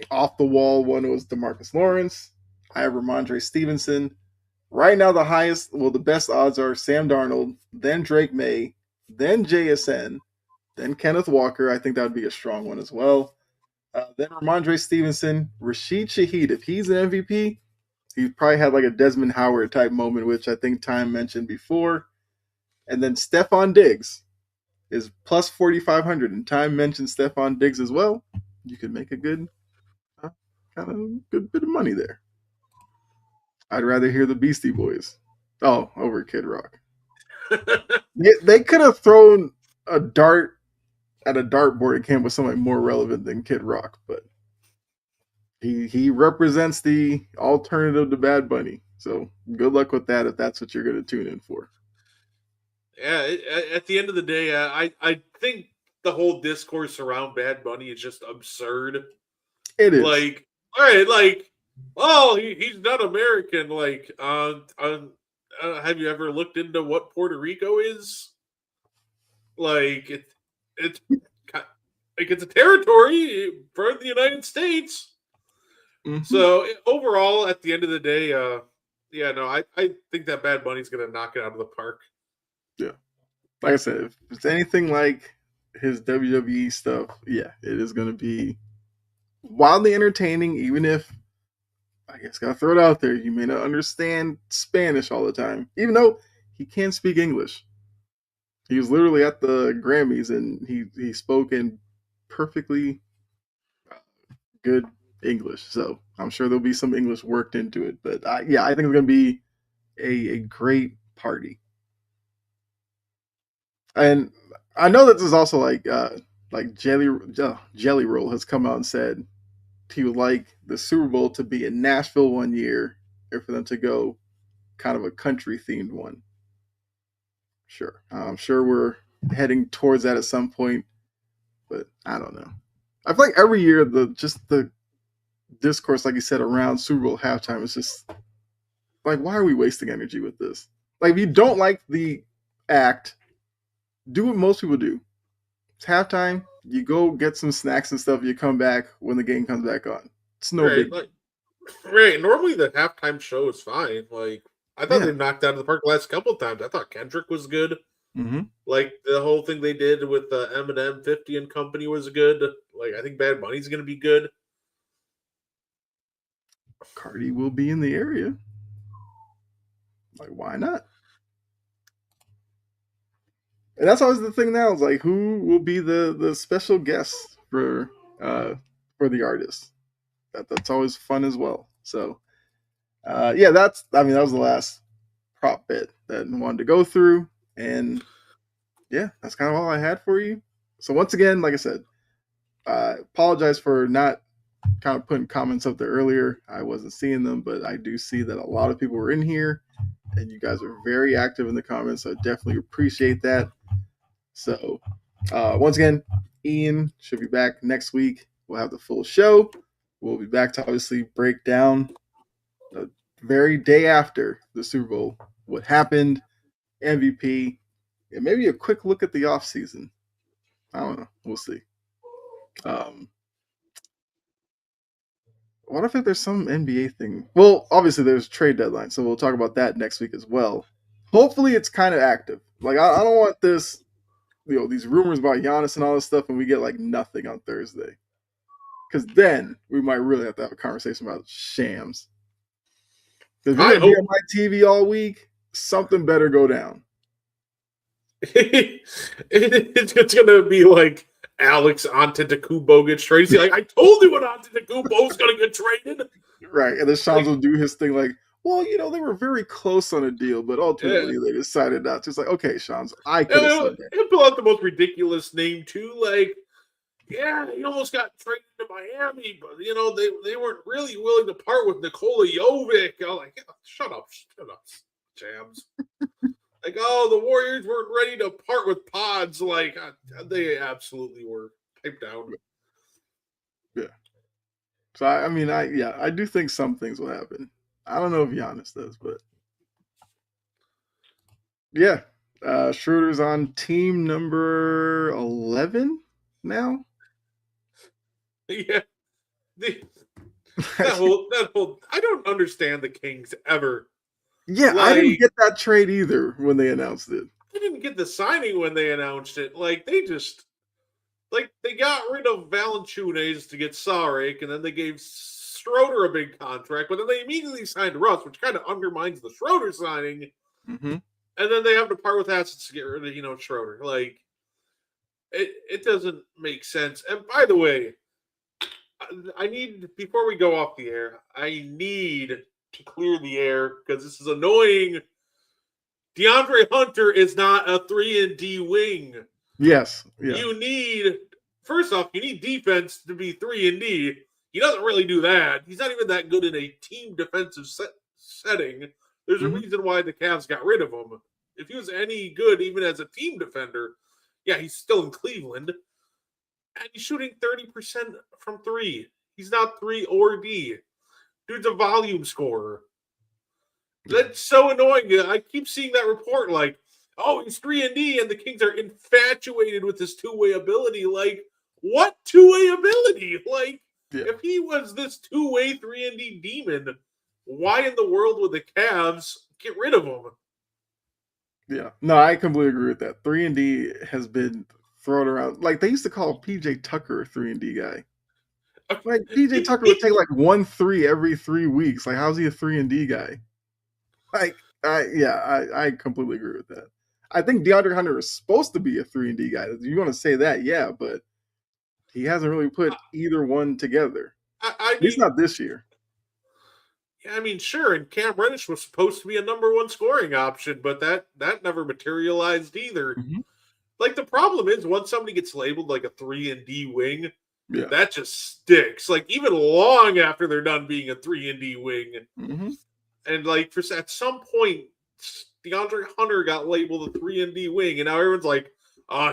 off the wall one was Demarcus Lawrence. I have Ramondre Stevenson. Right now, the best odds are Sam Darnold, then Drake May, then JSN, then Kenneth Walker. I think that would be a strong one as well. Then Ramondre Stevenson, Rashid Shaheed. If he's an MVP, he probably had like a Desmond Howard type moment, which I think Time mentioned before. And then Stephon Diggs is plus 4,500, and Time mentioned Stephon Diggs as well. You could make a good, kind of good bit of money there. I'd rather hear the Beastie Boys. Oh, over Kid Rock. Yeah, they could have thrown a dart at a dartboard and came with something more relevant than Kid Rock, but he represents the alternative to Bad Bunny. So good luck with that if that's what you're going to tune in for. Yeah, at the end of the day, I think the whole discourse around Bad Bunny is just absurd. It is. Like right, like, oh, he's not American. Like, have you ever looked into what Puerto Rico is? Like, it's like it's a territory for the United States. Hmm. So overall, at the end of the day, yeah, no, I think that Bad Bunny's gonna knock it out of the park. Yeah. Like I said, if it's anything like his WWE stuff, yeah, it is going to be wildly entertaining, even if I guess gotta throw it out there. You may not understand Spanish all the time, even though he can speak English. He was literally at the Grammys and he spoke in perfectly good English. So I'm sure there'll be some English worked into it. But yeah, I think it's gonna be a great party. And I know that there's also like Jelly Roll has come out and said he would like the Super Bowl to be in Nashville one year, or for them to go kind of a country themed one. Sure, I'm sure we're heading towards that at some point, but I don't know. I feel like every year the discourse, like you said, around Super Bowl halftime is just like, why are we wasting energy with this? Like, if you don't like the act, do what most people do. It's halftime. You go get some snacks and stuff. You come back when the game comes back on. It's no Right, big. like, right. Normally, the halftime show is fine. Like, I thought Yeah. they knocked out of the park the last couple of times. I thought Kendrick was good. Mm-hmm. Like the whole thing they did with Eminem, 50 and Company was good. Like, I think Bad Bunny's gonna be good. Cardi will be in the area. Like, why not? And that's always the thing now. Is like, who will be the special guest uh for the artist? That's always fun as well. So yeah, that was the last prop bit that I wanted to go through, and yeah, that's kind of all I had for you. So once again, like I said, apologize for not kind of putting comments up there earlier. I wasn't seeing them, but I do see that a lot of people were in here, and you guys are very active in the comments. So I definitely appreciate that. So once again, Ian should be back next week. We'll have the full show. We'll be back to obviously break down the very day after the Super Bowl what happened, MVP, and maybe a quick look at the off season. I don't know. We'll see. Um, what if there's some NBA thing? Well, obviously there's trade deadline, so we'll talk about that next week as well. Hopefully it's kind of active. Like I don't want this, these rumors about Giannis and all this stuff, and we get like nothing on Thursday. Because then we might really have to have a conversation about shams. If you're I gonna be hope on my TV all week, something better go down. it's gonna be like Alex Antetokounmpo gets traded. Like, I told you when Antetokounmpo was gonna get traded. Right. And then Shams Like, will do his thing like, well, they were very close on a deal, but yeah. ultimately they decided not to. It's like, okay, Shams, I could have said that. He'll pull out the most ridiculous name too. Like, yeah, he almost got traded to Miami, but they weren't really willing to part with Nikola Jovic. I'm like, yeah, shut up, Jams. Like, oh, the Warriors weren't ready to part with Pods. Like, they absolutely were. Pipe down. Yeah. So I do think some things will happen. I don't know if Giannis does, but yeah. Schroeder's on team number 11 now. Yeah, that whole. I don't understand the Kings ever. Yeah, I didn't Like, get that trade either when they announced it. I didn't get the signing when they announced it. Like, they got rid of Valanciunas to get Saric, and then they gave Schroeder a big contract, but then they immediately signed Russ, which kind of undermines the Schroeder signing. Mm-hmm. And then they have to part with assets to get rid of Schroeder. Like, it doesn't make sense. And by the way, I need, before we go off the air, I need to clear the air because this is annoying. DeAndre Hunter is not a 3-and-D wing. Yes. Yeah. First off, you need defense to be 3-and-D. He doesn't really do that. He's not even that good in a team defensive setting. There's a reason why the Cavs got rid of him. If he was any good, even as a team defender, yeah, he's still in Cleveland. And he's shooting 30% from three. He's not 3 or D. Dude's a volume scorer. That's so annoying. I keep seeing that report like, oh, he's 3 and D, and the Kings are infatuated with his two-way ability. Like, what two-way ability? Like, if he was this two-way 3 and D demon, why in the world would the Cavs get rid of him? Yeah. No, I completely agree with that. 3 and D has been thrown around. Like, they used to call PJ Tucker a 3 and D guy. Like, PJ Tucker would take like 1-3 every 3 weeks. Like, how's he a 3 and D guy? Like, I completely agree with that. I think DeAndre Hunter is supposed to be a 3 and D guy. If you want to say that, yeah, but he hasn't really put either one together. At least not this year. Yeah, I mean, sure, and Cam Reddish was supposed to be a number 1 scoring option, but that never materialized either. Mm-hmm. Like, the problem is, once somebody gets labeled like a 3 and D wing, yeah, that just sticks. Like, even long after they're done being a 3 and D wing. Mm-hmm. And, like, at some point, DeAndre Hunter got labeled a 3 and D wing, and now everyone's like,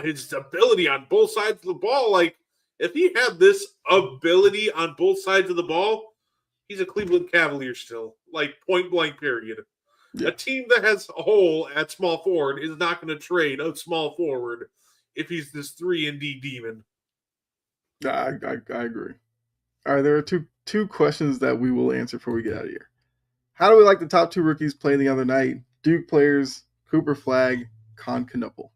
his ability on both sides of the ball. Like, if he had this ability on both sides of the ball, he's a Cleveland Cavalier still. Like, point blank, period. Yeah. A team that has a hole at small forward is not going to trade a small forward if he's this 3 and D demon. I agree. All right, there are two questions that we will answer before we get out of here. How do we like the top 2 rookies playing the other night? Duke players, Cooper Flagg, Con Knuppel.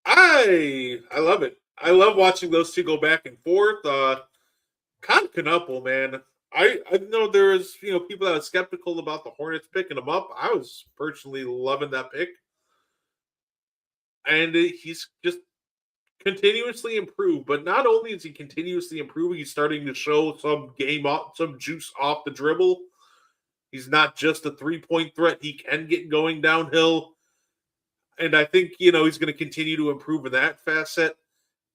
I love it. I love watching those two go back and forth. Con Knuppel, man. I know there was people that were skeptical about the Hornets picking him up. I was personally loving that pick, and he's just continuously improved. But not only is he continuously improving, he's starting to show some juice off the dribble. He's not just a 3-point threat. He can get going downhill, and I think he's going to continue to improve in that facet.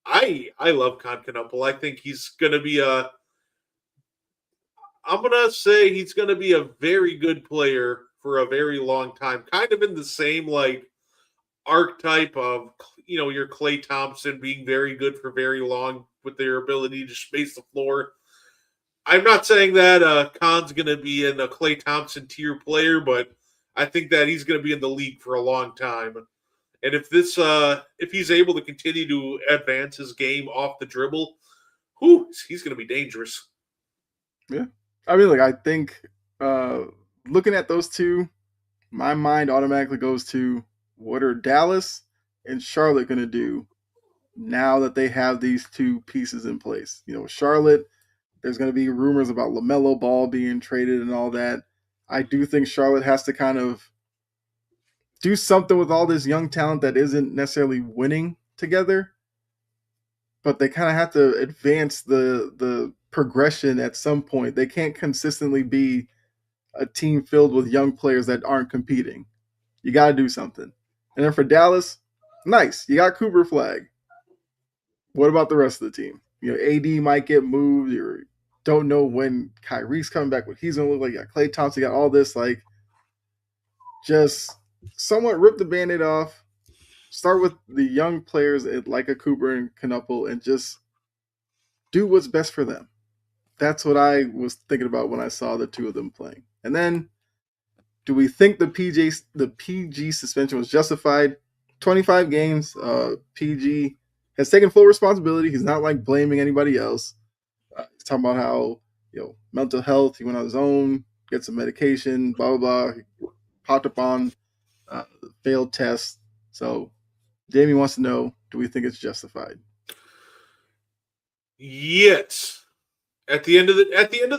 I love Con Knuppel. I think he's going to be I'm going to say he's going to be a very good player for a very long time. Kind of in the same, like, archetype of, your Klay Thompson being very good for very long with their ability to space the floor. I'm not saying that Con's going to be in a Klay Thompson tier player, but I think that he's going to be in the league for a long time. And if he's able to continue to advance his game off the dribble, he's going to be dangerous. Yeah. I mean, I think looking at those two, my mind automatically goes to what are Dallas and Charlotte going to do now that they have these two pieces in place? Charlotte, there's going to be rumors about LaMelo Ball being traded and all that. I do think Charlotte has to kind of do something with all this young talent that isn't necessarily winning together, but they kind of have to advance the progression at some point. They can't consistently be a team filled with young players that aren't competing. You got to do something. And then for Dallas, nice. You got Cooper Flagg. What about the rest of the team? AD might get moved. You don't know when Kyrie's coming back, what he's going to look like. You got Klay Thompson, you got all this. Just somewhat rip the Band-Aid off. Start with the young players like a Cooper and Knuppel and just do what's best for them. That's what I was thinking about when I saw the two of them playing. And then, do we think the PG suspension was justified? 25 games. PG has taken full responsibility. He's not blaming anybody else. He's talking about how mental health. He went on his own, get some medication, blah blah blah. He popped up on failed test. So, Jamie wants to know: do we think it's justified? Yes. At the end of the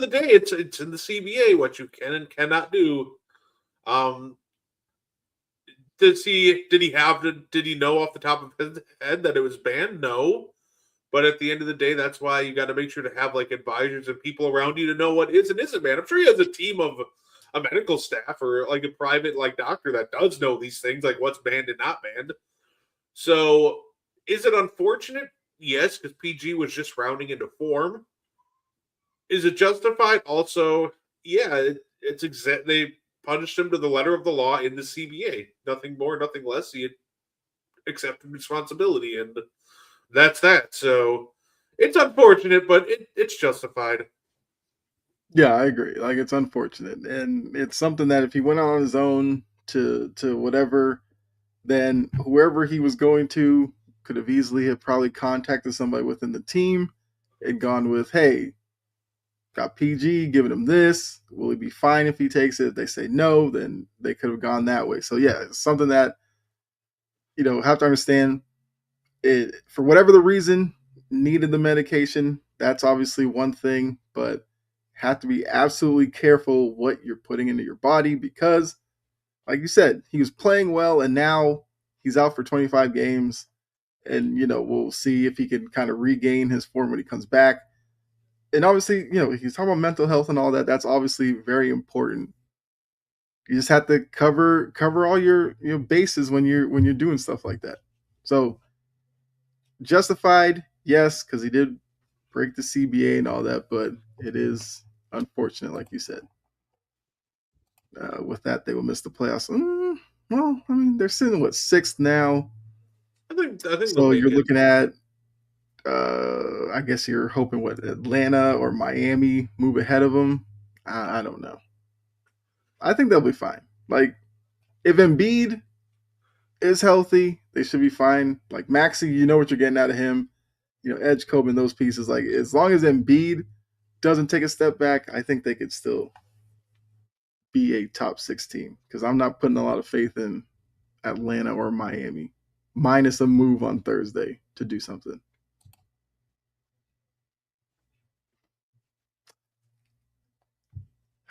day, it's in the CBA what you can and cannot do. Did he know off the top of his head that it was banned? No. But at the end of the day, that's why you got to make sure to have advisors and people around you to know what is and isn't banned. I'm sure he has a team of a medical staff or a private doctor that does know these things, what's banned and not banned. So is it unfortunate? Yes, because PG was just rounding into form. Is it justified? Also, yeah, it's exact. They punished him to the letter of the law in the CBA. Nothing more, nothing less. He accepted responsibility, and that's that. So It's unfortunate, but it's justified. Yeah, I agree. Like it's unfortunate, and it's something that if he went on his own to whatever, then whoever he was going to could have easily have probably contacted somebody within the team and gone with, hey, got PG, giving him this. Will he be fine if he takes it? If they say no, then they could have gone that way. So yeah, it's something that have to understand. It for whatever the reason needed the medication. That's obviously one thing, but have to be absolutely careful what you're putting into your body because, like you said, he was playing well, and now he's out for 25 games. And we'll see if he can kind of regain his form when he comes back. And obviously, he's talking about mental health and all that. That's obviously very important. You just have to cover all your bases when you're doing stuff like that. So justified, yes, because he did break the CBA and all that, but it is unfortunate, like you said. With that, they will miss the playoffs. Well, I mean, they're sitting sixth now. I think they'll So make you're it. looking at, I guess you're hoping Atlanta or Miami move ahead of them. I don't know. I think they'll be fine. Like if Embiid is healthy, they should be fine. Like Maxi, you know what you're getting out of him. Edge, Kobe, and those pieces. Like as long as Embiid doesn't take a step back, I think they could still be a top 6 team because I'm not putting a lot of faith in Atlanta or Miami, minus a move on Thursday to do something.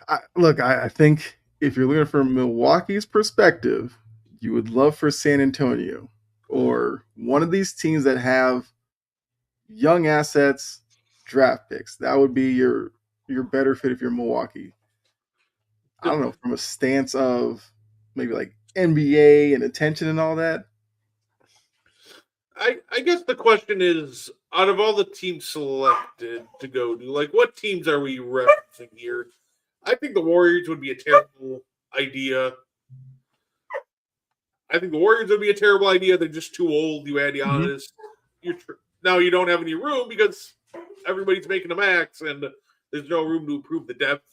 I think if you're looking from Milwaukee's perspective, you would love for San Antonio or one of these teams that have young assets, draft picks. That would be your better fit if you're Milwaukee. I don't know, from a stance of maybe like NBA and attention and all that. I guess the question is, out of all the teams selected to go to, like, what teams are we referencing here? I think the Warriors would be a terrible idea. I think the Warriors would be a terrible idea. They're just too old. You add Giannis. Now you don't have any room because everybody's making a max, and there's no room to improve the depth.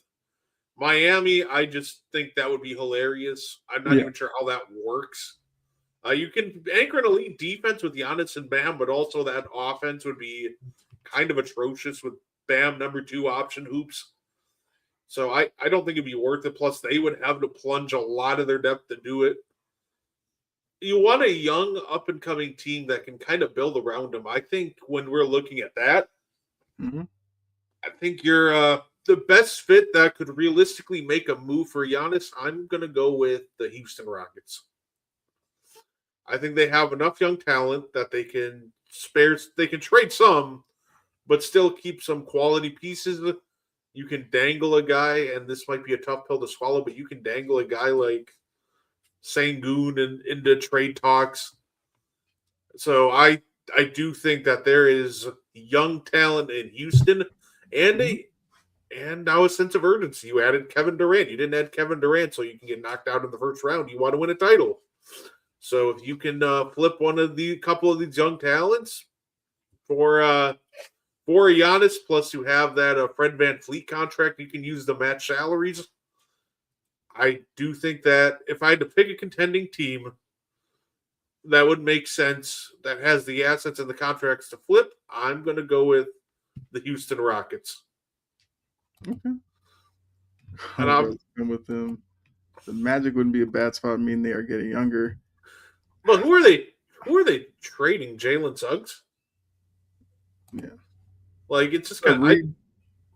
Miami, I just think that would be hilarious. I'm not even sure how that works. You can anchor an elite defense with Giannis and Bam, but also that offense would be kind of atrocious with Bam number 2 option hoops. So I don't think it'd be worth it. Plus, they would have to plunge a lot of their depth to do it. You want a young, up and coming team that can kind of build around them. I think when we're looking at that, I think you're the best fit that could realistically make a move for Giannis. I'm going to go with the Houston Rockets. I think they have enough young talent that they can spare. They can trade some, but still keep some quality pieces. You can dangle a guy, and this might be a tough pill to swallow, but you can dangle a guy like Sengun into trade talks. So I do think that there is young talent in Houston and now a sense of urgency. You added Kevin Durant. You didn't add Kevin Durant so you can get knocked out in the first round. You want to win a title. So if you can flip couple of these young talents for Giannis, plus you have that Fred VanVleet contract, you can use to match salaries. I do think that if I had to pick a contending team that would make sense, that has the assets and the contracts to flip, I'm going to go with the Houston Rockets. Okay. I'll go with them. The Magic wouldn't be a bad spot. I mean, they are getting younger. But who are they? Who are they trading? Jalen Suggs? Yeah. Like, it's just kind of.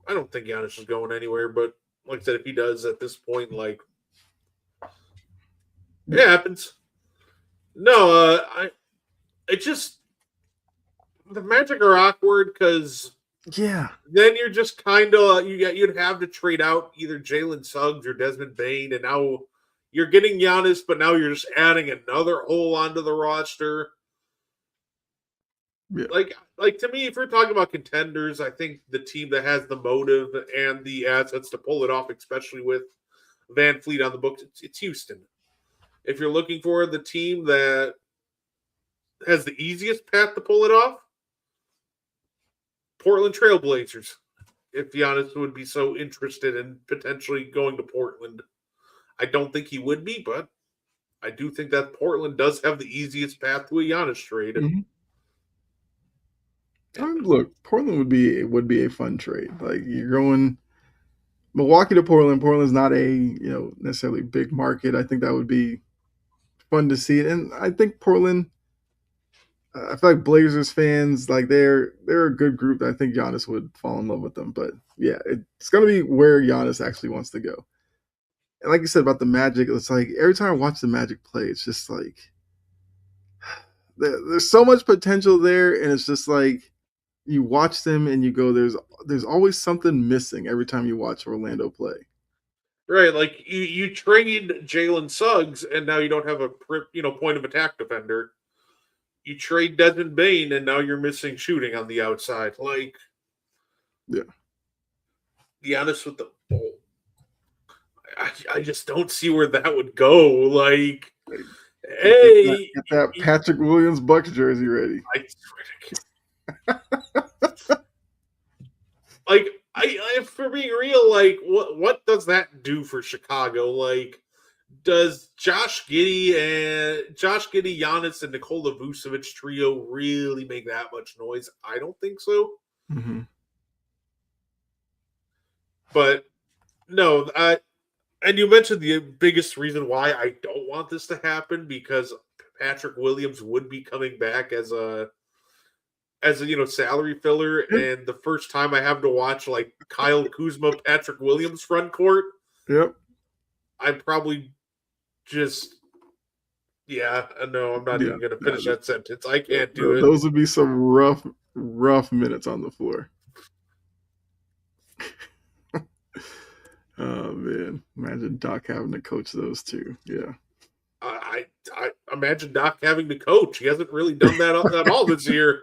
I don't think Giannis is going anywhere, but like I said, if he does at this point, like, it happens. No, it just. The Magic are awkward because. Yeah. Then you're just kind of. You'd have to trade out either Jalen Suggs or Desmond Bane, and now you're getting Giannis, but now you're just adding another hole onto the roster. Yeah. Like to me, if we're talking about contenders, I think the team that has the motive and the assets to pull it off, especially with VanVleet on the books, it's Houston. If you're looking for the team that has the easiest path to pull it off, Portland Trailblazers, if Giannis would be so interested in potentially going to Portland. I don't think he would be, but I do think that Portland does have the easiest path to a Giannis trade. Mm-hmm. Look, Portland would be a fun trade. Like you're going Milwaukee to Portland. Portland's not a necessarily big market. I think that would be fun to see, and I think Portland. I feel like Blazers fans like they're a good group. I think Giannis would fall in love with them. But yeah, it's gonna be where Giannis actually wants to go. And like you said about the Magic, it's like every time I watch the Magic play, it's just like there's so much potential there, and it's just like you watch them and you go, there's always something missing every time you watch Orlando play. Right, like you trade Jalen Suggs, and now you don't have a point of attack defender. You trade Desmond Bain, and now you're missing shooting on the outside. Like, yeah, be honest with the ball. I just don't see where that would go. Like, hey, get that Patrick Williams Bucks jersey ready. I swear to God. Like, for being real, like, what does that do for Chicago? Like, does Josh Giddey, Giannis, and Nikola Vucevic trio really make that much noise? I don't think so. Mm-hmm. But no, and you mentioned the biggest reason why I don't want this to happen, because Patrick Williams would be coming back as a salary filler, and the first time I have to watch like Kyle Kuzma, Patrick Williams front court, yep, I'm probably just no, I'm not even going to finish that sentence. I can't do it. Those would be some rough minutes on the floor. Oh man, imagine Doc having to coach those two. Yeah, I imagine Doc having to coach. He hasn't really done that at all this year.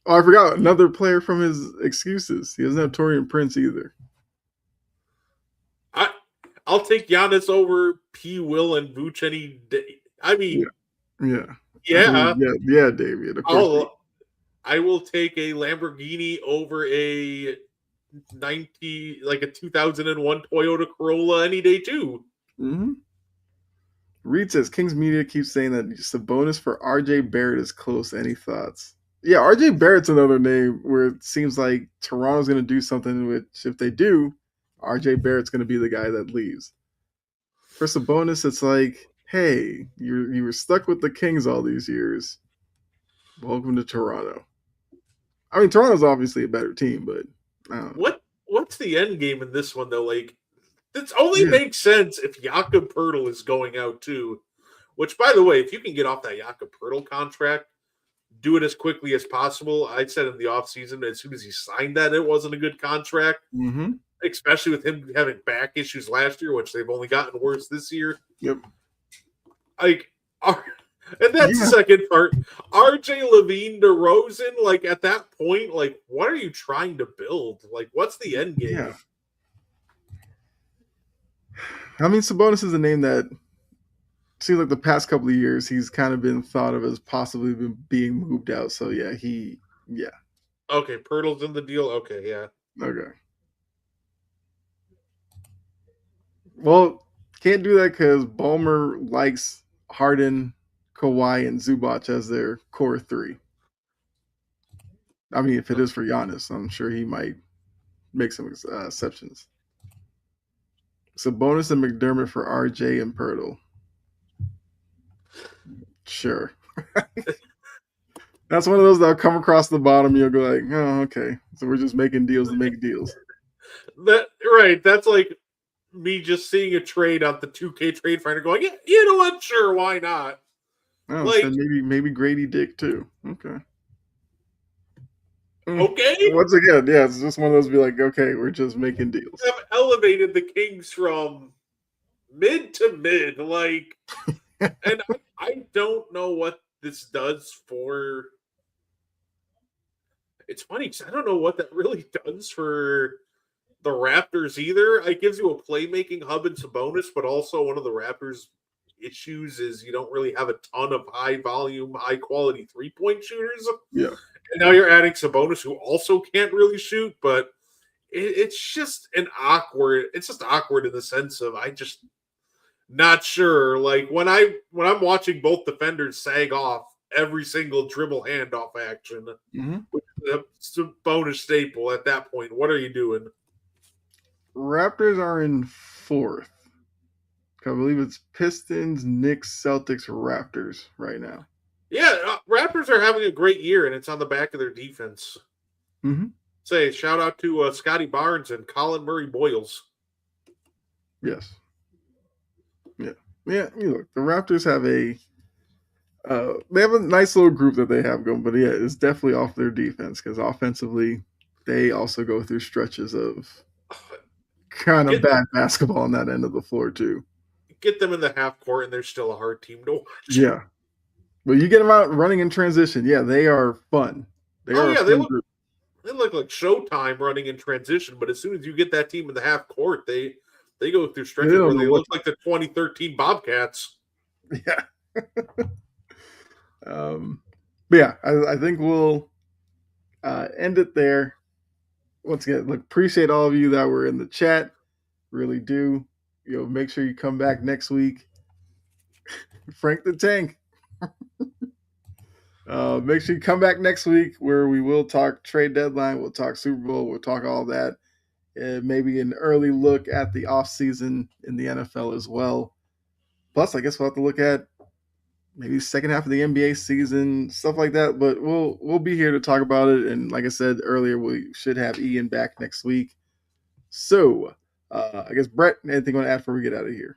Oh, I forgot another player from his excuses. He doesn't have Taurean Prince either. I'll take Giannis over P. Will and Vooch any day. I mean, yeah, David. Of course, I will take a Lamborghini over a 2001 Toyota Corolla any day too. Mm-hmm. Reed says Kings Media keeps saying that Sabonis for RJ Barrett is close. Any thoughts? Yeah, RJ Barrett's another name where it seems like Toronto's going to do something, which if they do, RJ Barrett's going to be the guy that leaves. For Sabonis, it's like, hey, you were stuck with the Kings all these years. Welcome to Toronto. I mean, Toronto's obviously a better team, but what's the end game in this one though? Like, this only makes sense if Jakob Poeltl is going out too. Which, by the way, if you can get off that Jakob Poeltl contract, do it as quickly as possible. I said in the offseason, as soon as he signed that, it wasn't a good contract. Mm-hmm. Especially with him having back issues last year, which they've only gotten worse this year. Yep. Like, and that's the second part. RJ Levine, DeRozan, like at that point, like what are you trying to build? Like, what's the end game? Yeah. I mean, Sabonis is a name that seems like the past couple of years he's kind of been thought of as possibly being moved out. So yeah. Okay, Poeltl's in the deal. Okay, yeah. Okay. Well, can't do that because Ballmer likes Harden, Kawhi, and Zubac as their core three. I mean, if it is for Giannis, I'm sure he might make some exceptions. Sabonis and McDermott for RJ and Poeltl. Sure. That's one of those that'll come across the bottom. You'll go like, oh, okay. So we're just making deals to make deals. That's like me just seeing a trade on the 2K trade finder going, yeah, you know what? Sure, why not? Oh, like, so maybe Grady Dick too. Okay. Okay. Once again, yeah, it's just one of those be like, okay, we're just making deals. Have elevated the Kings from mid to mid, like, and I don't know what this does for. It's funny because I don't know what that really does for the Raptors either. It gives you a playmaking hub in Sabonis, but also one of the Raptors' issues is you don't really have a ton of high volume, high quality 3-point shooters. Yeah. And now you're adding Sabonis, who also can't really shoot, but it's just an awkward. It's just awkward in the sense of I just not sure. Like when I'm watching both defenders sag off every single dribble handoff action, which is a bonus staple at that point. What are you doing? Raptors are in fourth. I believe it's Pistons, Knicks, Celtics, Raptors right now. Yeah, Raptors are having a great year, and it's on the back of their defense. Say shout out to Scotty Barnes and Colin Murray Boyles. Yes. Yeah. Look, the Raptors have they have a nice little group that they have going, but yeah, it's definitely off their defense because offensively, they also go through stretches of kind of bad basketball on that end of the floor too. Get them in the half court, and they're still a hard team to watch. Yeah, but you get them out running in transition. Yeah, they are fun. They look like Showtime running in transition. But as soon as you get that team in the half court, they go through stretches where they look like the 2013 Bobcats. Yeah. But yeah, I think we'll end it there. Once again, look, appreciate all of you that were in the chat. Really do. Make sure you come back next week. Frank the Tank. Make sure you come back next week where we will talk trade deadline. We'll talk Super Bowl. We'll talk all that. And maybe an early look at the offseason in the NFL as well. Plus, I guess we'll have to look at maybe the second half of the NBA season, stuff like that. But we'll be here to talk about it. And like I said earlier, we should have Ian back next week. So I guess, Brett, anything you want to add before we get out of here?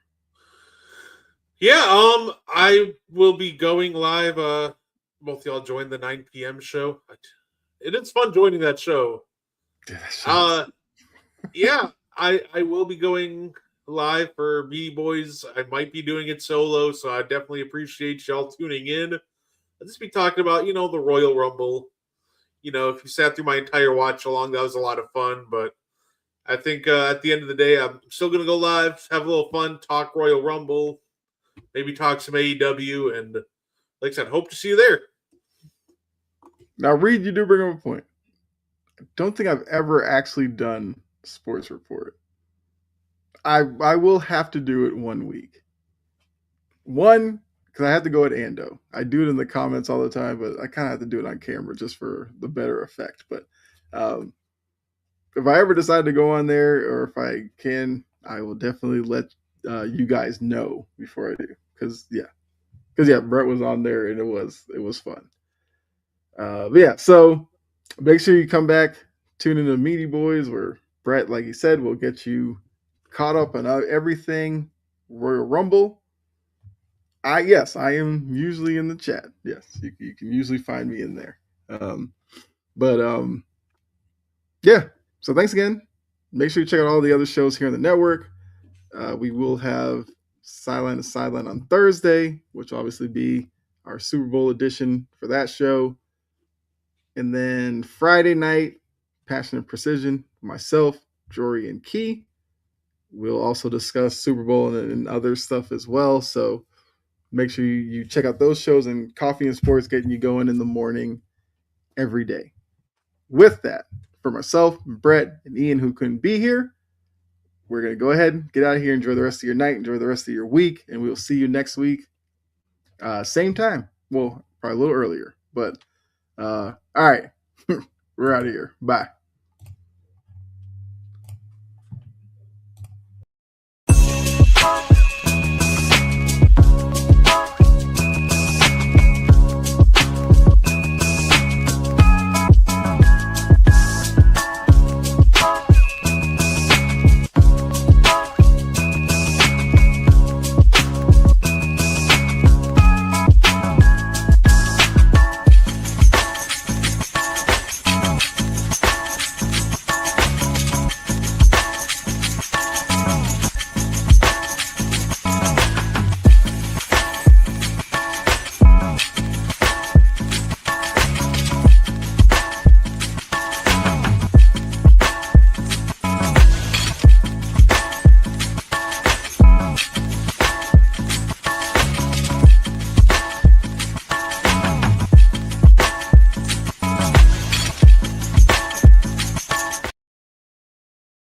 Yeah, I will be going live. Both y'all join the 9 p.m. show. It is fun joining that show. Yeah, I will be going live for Meaty Boys. I might be doing it solo, so I definitely appreciate y'all tuning in. I'll just be talking about, the Royal Rumble. If you sat through my entire watch along, that was a lot of fun. But I think at the end of the day, I'm still going to go live, have a little fun, talk Royal Rumble, maybe talk some AEW, and like I said, hope to see you there. Now, Reed, you do bring up a point. I don't think I've ever actually done Sports Report. I will have to do it one week. One, because I have to go at Ando. I do it in the comments all the time, but I kind of have to do it on camera just for the better effect. But if I ever decide to go on there, or if I can, I will definitely let you guys know before I do. Because Brett was on there and it was fun. But yeah, so make sure you come back, tune into Meaty Boys, where Brett, like he said, will get you caught up on everything Royal Rumble. I am usually in the chat. Yes, you can usually find me in there. Yeah. So thanks again. Make sure you check out all the other shows here on the network. We will have Sideline to Sideline on Thursday, which will obviously be our Super Bowl edition for that show. And then Friday night, Passion and Precision, myself, Jory, and Key. We'll also discuss Super Bowl and other stuff as well. So make sure you check out those shows, and Coffee and Sports getting you going in the morning every day. With that, for myself, Brett, and Ian, who couldn't be here, we're going to go ahead and get out of here. Enjoy the rest of your night. Enjoy the rest of your week. And we'll see you next week. Same time. Well, probably a little earlier. But all right. We're out of here. Bye.